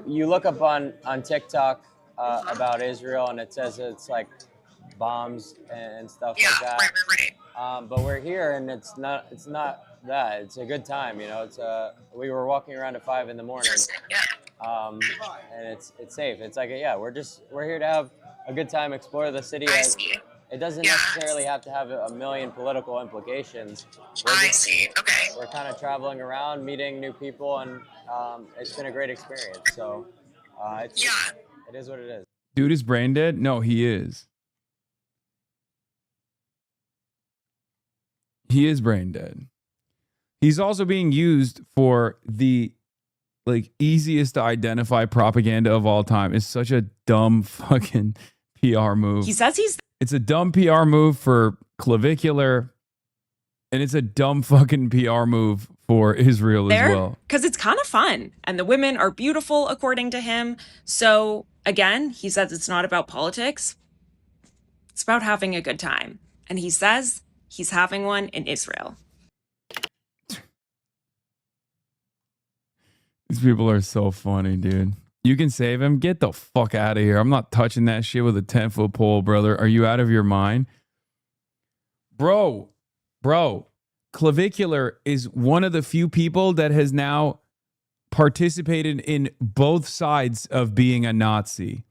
you look up on TikTok about Israel, and it says it's like bombs and stuff like that. Right. But we're here, and it's not that. It's a good time, you know. We were walking around at 5 in the morning, and it's safe. It's like we're here to have a good time, explore the city. It doesn't necessarily have to have a million political implications. We're kind of traveling around, meeting new people, and it's been a great experience. So it is what it is. Dude is brain dead? No, he is. He is brain dead. He's also being used for the easiest to identify propaganda of all time. It's such a dumb fucking PR move. He says it's a dumb PR move for Clavicular, and it's a dumb fucking PR move for Israel as well. Because it's kind of fun, and the women are beautiful, according to him. So again, he says it's not about politics. It's about having a good time. And he says he's having one in Israel. These people are so funny, dude. You can save him. Get the fuck out of here. I'm not touching that shit with a 10-foot pole, brother. Are you out of your mind? Bro, Clavicular is one of the few people that has now participated in both sides of being a Nazi.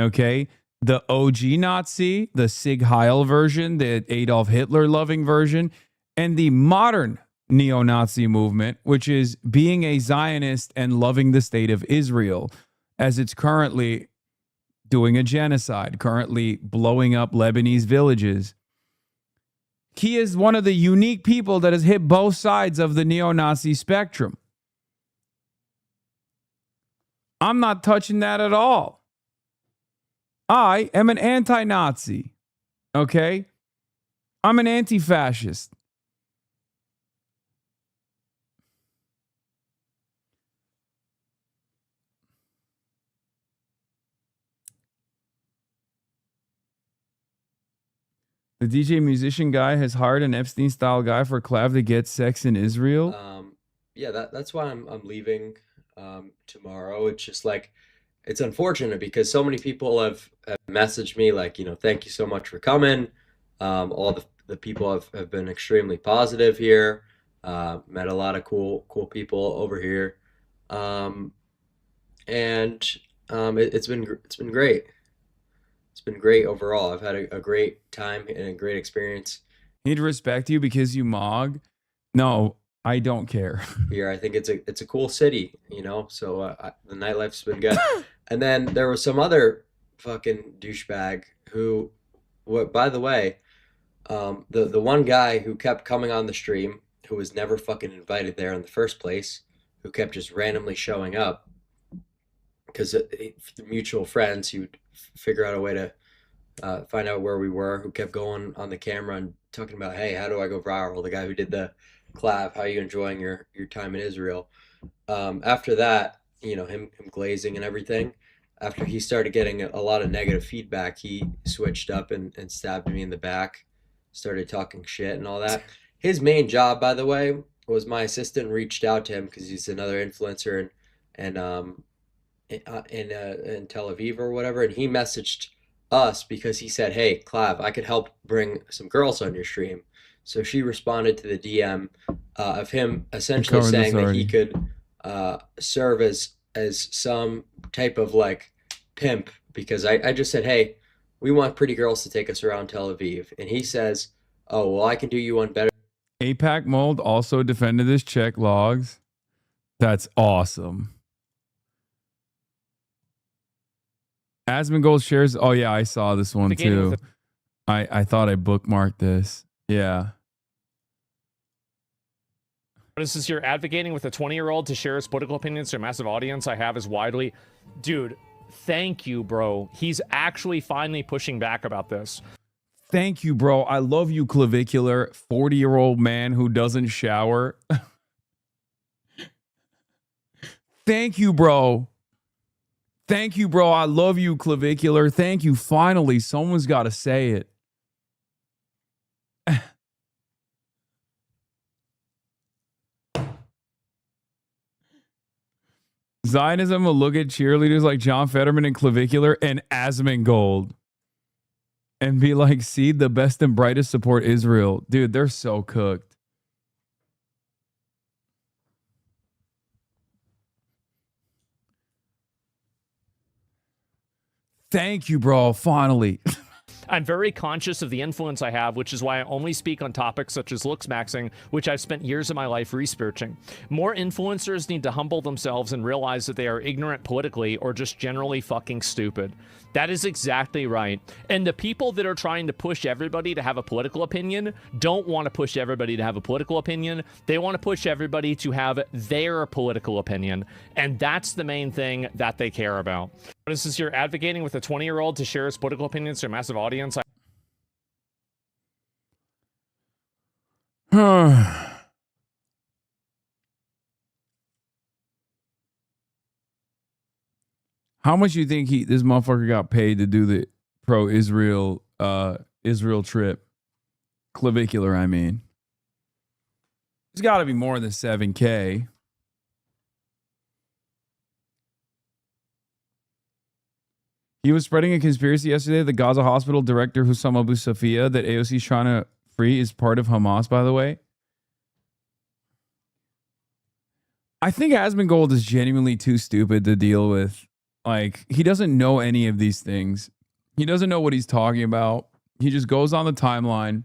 Okay? The OG Nazi, the Sig Heil version, the Adolf Hitler loving version, and the modern neo-Nazi movement, which is being a Zionist and loving the state of Israel as it's currently doing a genocide, currently blowing up Lebanese villages. He is one of the unique people that has hit both sides of the neo-Nazi spectrum. I'm not touching that at all. I am an anti-Nazi. Okay? I'm an anti-fascist. The DJ musician guy has hired an Epstein style guy for Clav to get sex in Israel. Yeah, that's why I'm leaving tomorrow. It's just like, it's unfortunate because so many people have messaged me like, thank you so much for coming. All the people have been extremely positive here. Met a lot of cool people over here. It's been great. It's been great overall. I've had a great time and a great experience. He'd respect you because you mog. No, I don't care. Here, I think it's a cool city, so the nightlife's been good. And then there was some other fucking douchebag who, by the way, the one guy who kept coming on the stream, who was never fucking invited there in the first place, who kept just randomly showing up because mutual friends, he would figure out a way to find out where we were, who kept going on the camera and talking about, hey, how do I go viral? The guy who did the Clav, how are you enjoying your time in Israel? After that, him glazing and everything, after he started getting a lot of negative feedback, he switched up and stabbed me in the back, started talking shit and all that. His main job, by the way, was my assistant reached out to him because he's another influencer in Tel Aviv or whatever, and he messaged us because he said, hey, Clav, I could help bring some girls on your stream. So she responded to the DM of him essentially saying that he could serve as some type of like pimp, because I just said, hey, we want pretty girls to take us around Tel Aviv. And he says, oh, well, I can do you one better. APAC Mold also defended his check logs. That's awesome. Asmongold shares. Oh, yeah, I saw this one too. I thought I bookmarked this. Yeah. This is here advocating with a 20-year-old to share his political opinions to a massive audience I have as widely. Dude, thank you, bro. He's actually finally pushing back about this. Thank you, bro. I love you, Clavicular, 40-year-old man who doesn't shower. Thank you, bro. Thank you, bro. I love you, Clavicular. Thank you. Finally, someone's got to say it. Zionism will look at cheerleaders like John Fetterman and Clavicular and Asmongold. and be like, see, the best and brightest support Israel. Dude, they're so cooked. Thank you, bro. Finally. I'm very conscious of the influence I have, which is why I only speak on topics such as looks maxing, which I've spent years of my life researching. More influencers need to humble themselves and realize that they are ignorant politically or just generally fucking stupid. That is exactly right. And the people that are trying to push everybody to have a political opinion don't want to push everybody to have a political opinion. They want to push everybody to have their political opinion. And that's the main thing that they care about. This is you're advocating with a 20-year-old to share his political opinions to a massive audience. How much you think this motherfucker got paid to do the pro-Israel Israel trip? Clavicular, I mean. It's got to be more than $7K. He was spreading a conspiracy yesterday. The Gaza hospital director Hussam Abu Safia that AOC is trying to free is part of Hamas, by the way. I think Asmongold is genuinely too stupid to deal with. Like, he doesn't know any of these things. He doesn't know what he's talking about. He just goes on the timeline,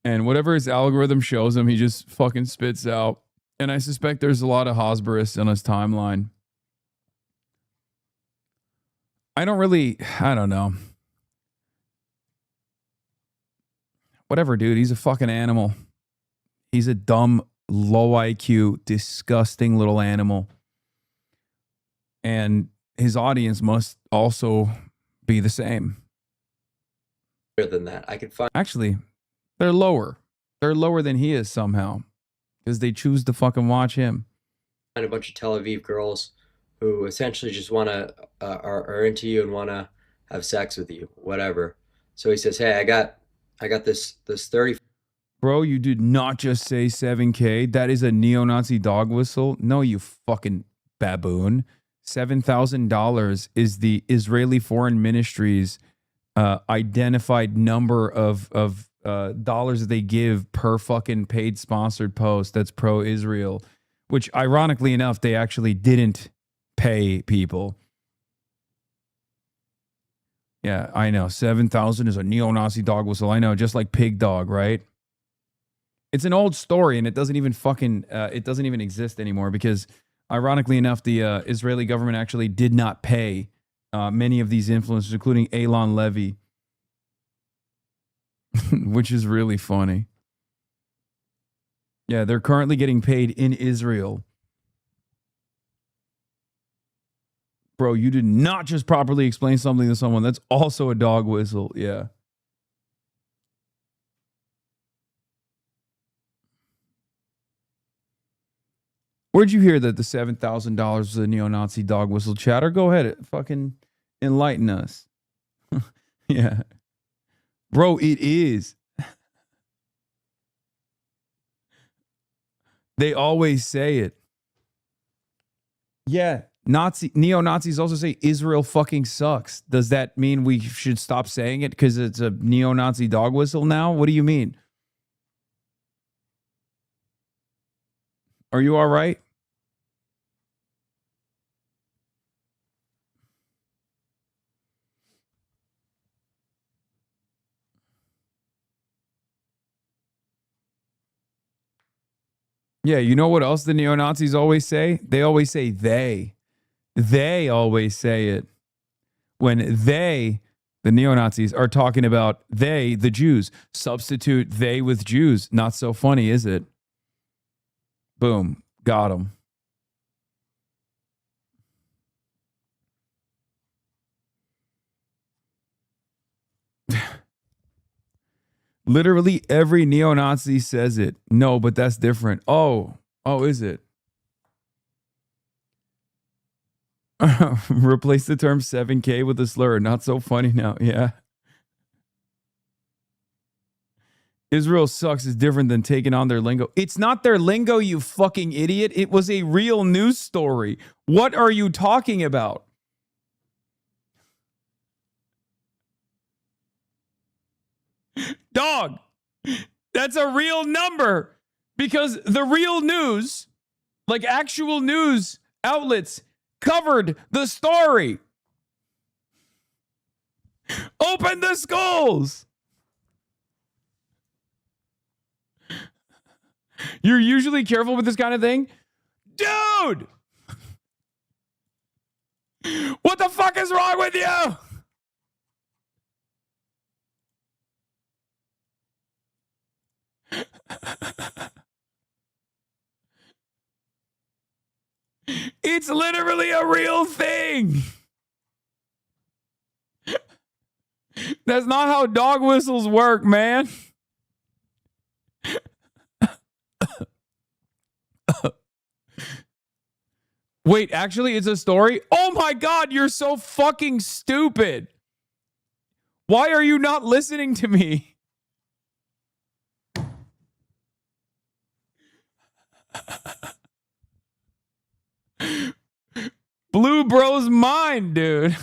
and whatever his algorithm shows him, he just fucking spits out. And I suspect there's a lot of Hosbarists on his timeline. I don't know. Whatever, dude. He's a fucking animal. He's a dumb, low IQ, disgusting little animal. And his audience must also be the same. Than that, I could find. Actually, they're lower. They're lower than he is somehow, because they choose to fucking watch him. A bunch of Tel Aviv girls who essentially just want to are into you and want to have sex with you, whatever. So he says, "Hey, I got this 30." Bro, you did not just say 7K. That is a neo-Nazi dog whistle. No, you fucking baboon. $7,000 is the Israeli Foreign Ministry's identified number of dollars that they give per fucking paid sponsored post that's pro-Israel, which ironically enough, they actually didn't pay people. Yeah, I know. 7,000 is a neo-Nazi dog whistle. I know, just like pig dog, right? It's an old story, and it doesn't even exist anymore because, ironically enough, the Israeli government actually did not pay many of these influencers, including Elon Levy, which is really funny. Yeah, they're currently getting paid in Israel. Bro, you did not just properly explain something to someone. That's also a dog whistle. Yeah. Where'd you hear that the $7,000 was a neo-Nazi dog whistle, chatter? Go ahead. Fucking enlighten us. Yeah. Bro, it is. They always say it. Yeah. Neo-Nazis also say Israel fucking sucks. Does that mean we should stop saying it because it's a neo-Nazi dog whistle now? What do you mean? Are you all right? Yeah, you know what else the neo-Nazis always say? They always say they. They always say it. When they, the neo-Nazis, are talking about they, the Jews. Substitute they with Jews. Not so funny, is it? Boom. Got them. Literally every neo-Nazi says it. No, but that's different. Oh, is it? Replace the term 7K with a slur. Not so funny now. Yeah. Israel sucks is different than taking on their lingo. It's not their lingo, you fucking idiot. It was a real news story. What are you talking about? Dog. That's a real number because the real news, like actual news outlets, covered the story. Open the schools. You're usually careful with this kind of thing? Dude! What the fuck is wrong with you? It's literally a real thing. That's not how dog whistles work, man. Wait, actually, it's a story? Oh my God, you're so fucking stupid. Why are you not listening to me? Blue bro's mind, dude.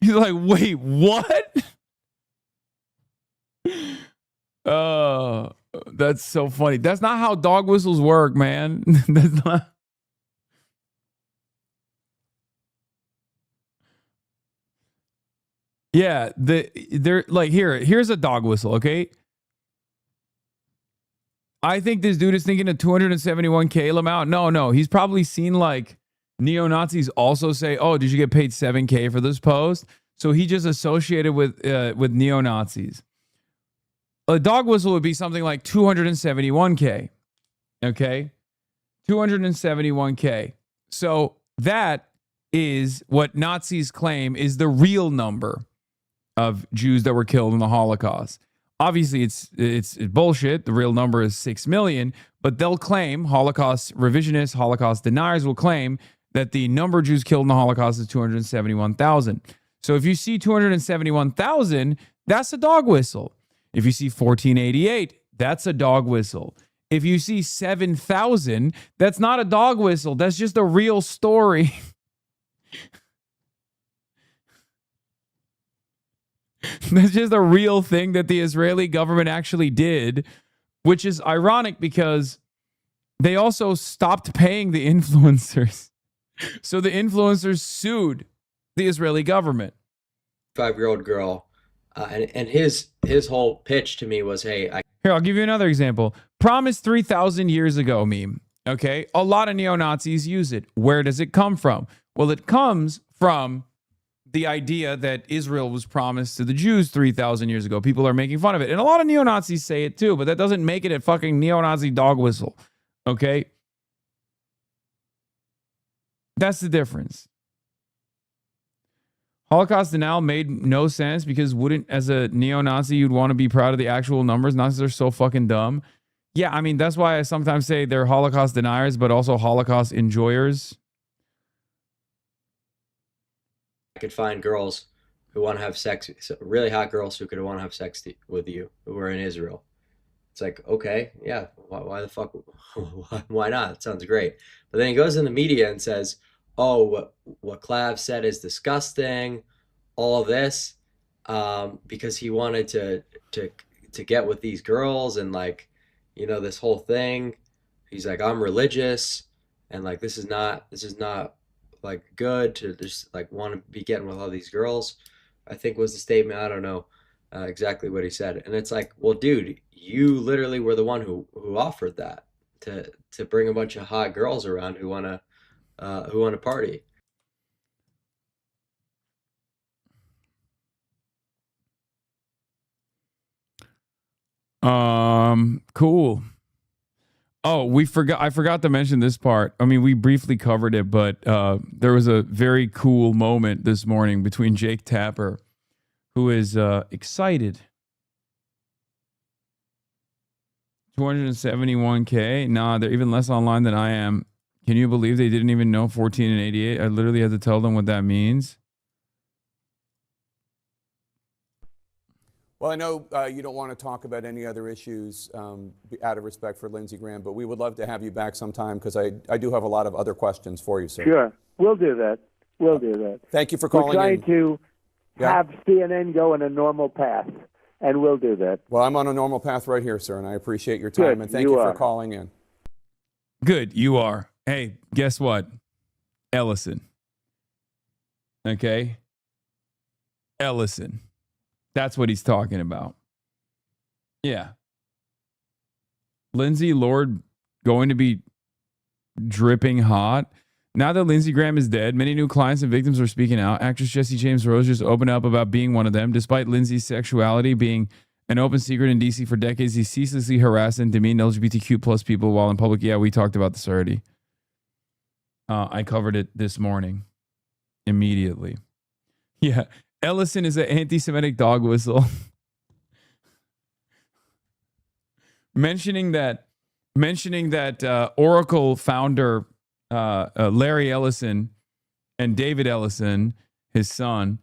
He's like, wait, what? Oh, that's so funny. That's not how dog whistles work, man. That's not. Yeah, they're like here's a dog whistle, okay? I think this dude is thinking of 271K Lamau. No, he's probably seen like neo-Nazis also say, "Oh, did you get paid 7K for this post?" So he just associated with neo-Nazis. A dog whistle would be something like 271K. Okay? 271K. So that is what Nazis claim is the real number of Jews that were killed in the Holocaust. Obviously, it's bullshit. The real number is 6 million, but they'll claim, Holocaust revisionists, Holocaust deniers will claim that the number of Jews killed in the Holocaust is 271,000. So if you see 271,000, that's a dog whistle. If you see 1488, that's a dog whistle. If you see 7,000, that's not a dog whistle. That's just a real story. That's just a real thing that the Israeli government actually did, which is ironic because they also stopped paying the influencers. So the influencers sued the Israeli government. 5-year-old girl, and his whole pitch to me was, hey, Here, I'll give you another example. Promise 3,000 years ago meme. Okay, a lot of neo-Nazis use it. Where does it come from? Well, it comes from the idea that Israel was promised to the Jews 3,000 years ago. People are making fun of it. And a lot of neo-Nazis say it too, but that doesn't make it a fucking neo-Nazi dog whistle. Okay? That's the difference. Holocaust denial made no sense because wouldn't, as a neo-Nazi, you'd want to be proud of the actual numbers? Nazis are so fucking dumb. Yeah, I mean, that's why I sometimes say they're Holocaust deniers, but also Holocaust enjoyers. I could find girls who want to have sex, really hot girls who could want to have sex with you, who are in Israel. It's like, okay, yeah, why the fuck, why not? It sounds great. But then he goes in the media and says, oh, what Clav said is disgusting, all of this, because he wanted to get with these girls and like, you know, this whole thing. He's like, I'm religious, and like this is not like good to just like want to be getting with all these girls, I think was the statement. I don't know exactly what he said. And it's like, well, dude, you literally were the one who offered that to bring a bunch of hot girls around who want to party. Cool. Oh, I forgot to mention this part. I mean, we briefly covered it, but there was a very cool moment this morning between Jake Tapper, who is excited. 271K? Nah, they're even less online than I am. Can you believe they didn't even know 14 and 88? I literally had to tell them what that means. Well, I know you don't want to talk about any other issues out of respect for Lindsey Graham, but we would love to have you back sometime because I do have a lot of other questions for you, sir. Sure. We'll do that. We'll do that. Thank you for calling in. have CNN go in a normal path, and we'll do that. Well, I'm on a normal path right here, sir, and I appreciate your time, Good, and thank you for are. calling in. Good, you are. Hey, guess what? Ellison. Okay? Ellison. That's what he's talking about. Yeah. Lindsay Lord going to be dripping hot. Now that Lindsey Graham is dead, many new clients and victims are speaking out. Actress Jesse James Rose just opened up about being one of them. Despite Lindsay's sexuality being an open secret in DC for decades, he ceaselessly harassed and demeaned LGBTQ plus people while in public. Yeah, we talked about this already. I covered it this morning. Immediately. Yeah. Ellison is an anti-Semitic dog whistle. mentioning that Oracle founder Larry Ellison and David Ellison, his son,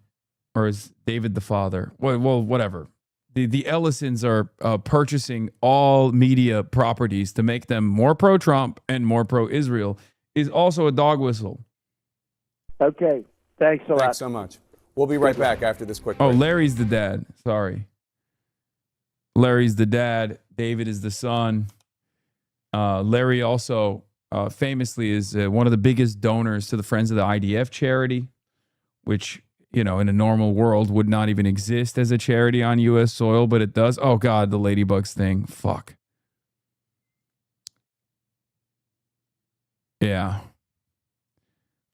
or is David the father? Well, whatever. The Ellisons are purchasing all media properties to make them more pro-Trump and more pro-Israel, is also a dog whistle. Okay. Thanks a lot. Thanks so much. We'll be right back after this quick break. Oh, Larry's the dad. Sorry. Larry's the dad. David is the son. Larry also famously is one of the biggest donors to the Friends of the IDF charity, which, you know, in a normal world would not even exist as a charity on U.S. soil, but it does. Oh, God, the ladybugs thing. Fuck. Yeah.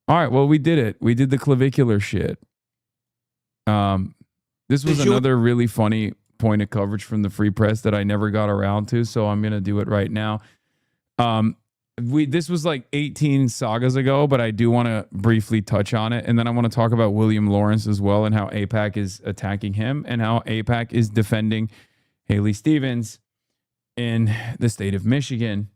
All right. Well, we did it. We did the clavicular shit. This was another really funny point of coverage from the Free Press that I never got around to, so I'm going to do it right now. This was like 18 sagas ago, but I do want to briefly touch on it. And then I want to talk about William Lawrence as well and how AIPAC is attacking him and how AIPAC is defending Haley Stevens in the state of Michigan.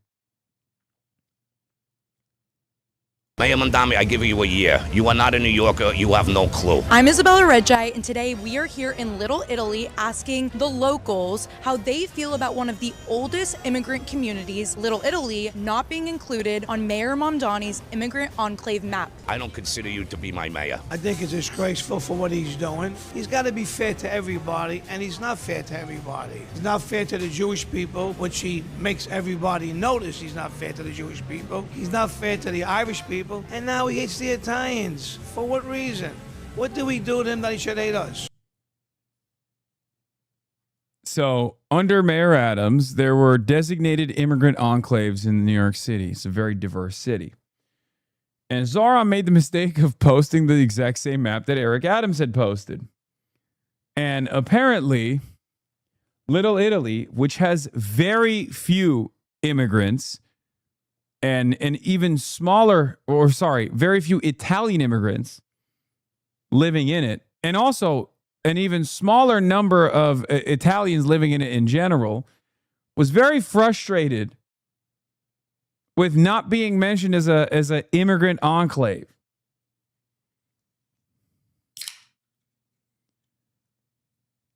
Mayor Mondami, I give you a year. You are not a New Yorker. You have no clue. I'm Isabella Reggi, and today we are here in Little Italy asking the locals how they feel about one of the oldest immigrant communities, Little Italy, not being included on Mayor Mamdani's immigrant enclave map. I don't consider you to be my mayor. I think it's disgraceful for what he's doing. He's got to be fair to everybody, and he's not fair to everybody. He's not fair to the Jewish people, which he makes everybody notice he's not fair to the Jewish people. He's not fair to the Irish people. And now he hates the Italians. For what reason? What do we do to him that he should hate us? So under Mayor Adams, there were designated immigrant enclaves in New York City. It's a very diverse city. And Zara made the mistake of posting the exact same map that Eric Adams had posted. And apparently, Little Italy, which has very few immigrants, and an even smaller, very few Italian immigrants living in it, and also an even smaller number of Italians living in it in general, was very frustrated with not being mentioned as an immigrant enclave.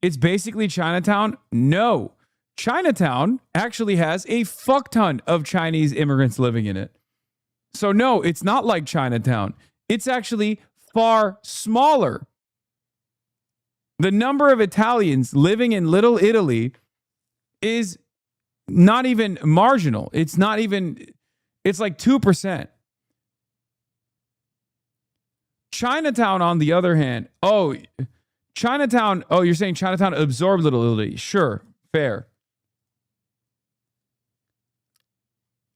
It's basically Chinatown? No. Chinatown actually has a fuck ton of Chinese immigrants living in it. So no, it's not like Chinatown. It's actually far smaller. The number of Italians living in Little Italy is not even marginal. It's like 2%. Chinatown, on the other hand, you're saying Chinatown absorbed Little Italy. Sure, fair.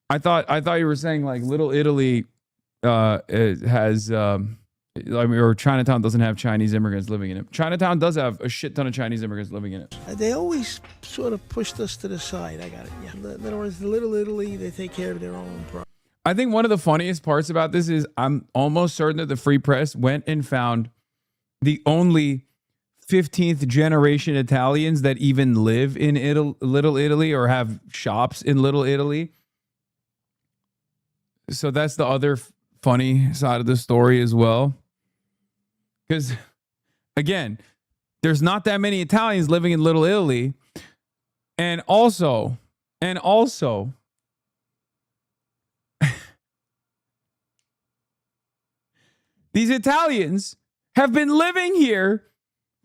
I thought you were saying like Little Italy has, or Chinatown doesn't have Chinese immigrants living in it. Chinatown does have a shit ton of Chinese immigrants living in it. They always sort of pushed us to the side. I got it. Yeah. In other words, Little Italy, they take care of their own problem. I think one of the funniest parts about this is I'm almost certain that the Free Press went and found the only 15th generation Italians that even live in Little Italy or have shops in Little Italy. So that's the other funny side of the story as well. Because, again, there's not that many Italians living in Little Italy. And also, these Italians have been living here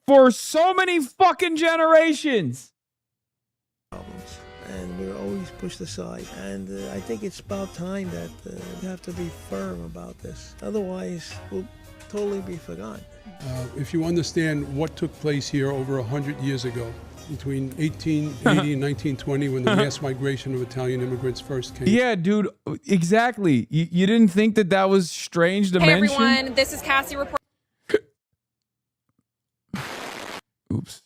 for so many fucking generations. And we're always pushed aside. And I think it's about time that we have to be firm about this. Otherwise, we'll totally be forgotten. If you understand what took place here over 100 years ago, between 1880 and 1920, when the mass migration of Italian immigrants first came. Yeah, dude, exactly. You didn't think that that was strange to Hey mention? everyone, this is Cassie reporting. Oops.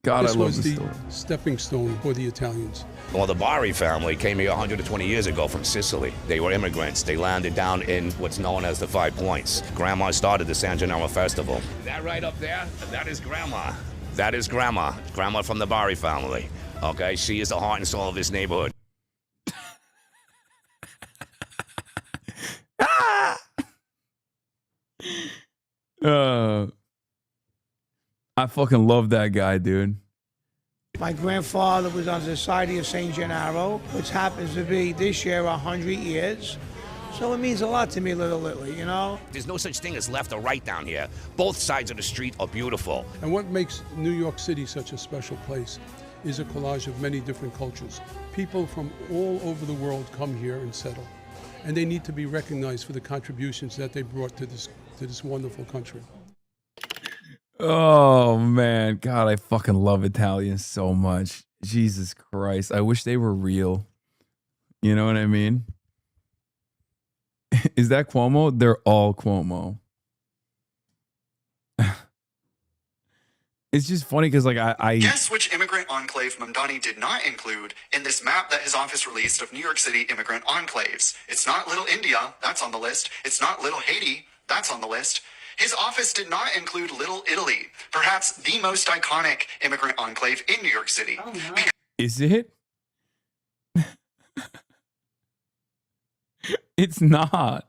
God, This I love was this the story. stepping stone for the Italians. Well, the Bari family came here 120 years ago from Sicily. They were immigrants. They landed down in what's known as the 5 Points. Grandma started the San Gennaro Festival. That right up there, that is Grandma. That is Grandma. Grandma from the Bari family. Okay, she is the heart and soul of this neighborhood. I fucking love that guy, dude. My grandfather was on the Society of St. Gennaro, which happens to be this year 100 years. So it means a lot to me, Little Italy, you know? There's no such thing as left or right down here. Both sides of the street are beautiful. And what makes New York City such a special place is a collage of many different cultures. People from all over the world come here and settle. And they need to be recognized for the contributions that they brought to this wonderful country. Oh, man. God, I fucking love Italians so much. Jesus Christ. I wish they were real. You know what I mean? Is that Cuomo? They're all Cuomo. It's just funny because, like, I Guess which immigrant enclave Mamdani did not include in this map that his office released of New York City immigrant enclaves. It's not Little India, that's on the list. It's not Little Haiti, that's on the list. His office did not include Little Italy, perhaps the most iconic immigrant enclave in New York City. Oh, no. Is it? It's not.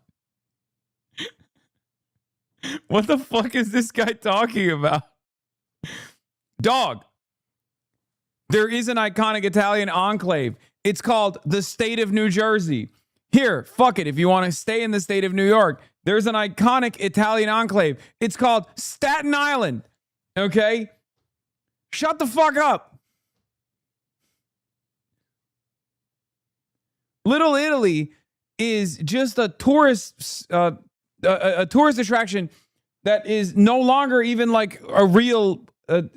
What the fuck is this guy talking about? Dog. There is an iconic Italian enclave. It's called the state of New Jersey. Here, fuck it. If you want to stay in the state of New York, there's an iconic Italian enclave. It's called Staten Island. Okay? Shut the fuck up. Little Italy is just a tourist a tourist attraction that is no longer even like a real it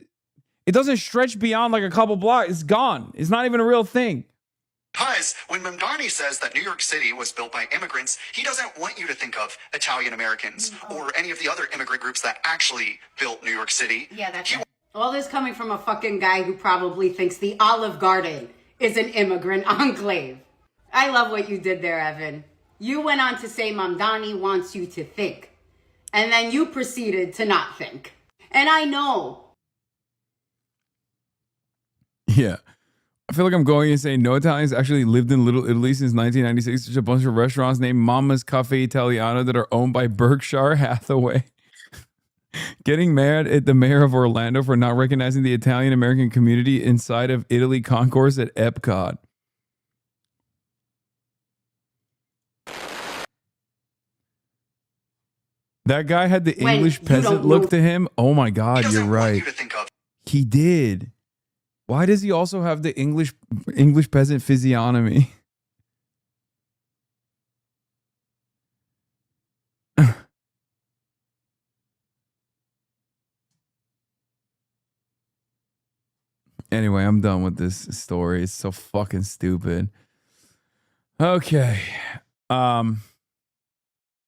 doesn't stretch beyond like a couple blocks. It's gone. It's not even a real thing. Because when Mamdani says that New York City was built by immigrants, he doesn't want you to think of Italian Americans or any of the other immigrant groups that actually built New York City. Yeah, that's right. All this coming from a fucking guy who probably thinks the Olive Garden is an immigrant enclave. I love what you did there, Evan. You went on to say Mamdani wants you to think. And then you proceeded to not think. And I know. Yeah. I feel like I'm going and saying no Italians actually lived in Little Italy since 1996. There's a bunch of restaurants named Mama's Cafe Italiano that are owned by Berkshire Hathaway. Getting mad at the mayor of Orlando for not recognizing the Italian American community inside of Italy concourse at Epcot. That guy had the English peasant look to him. Oh my God, you're right. He did. Why does he also have the English peasant physiognomy? Anyway, I'm done with this story. It's so fucking stupid. Okay.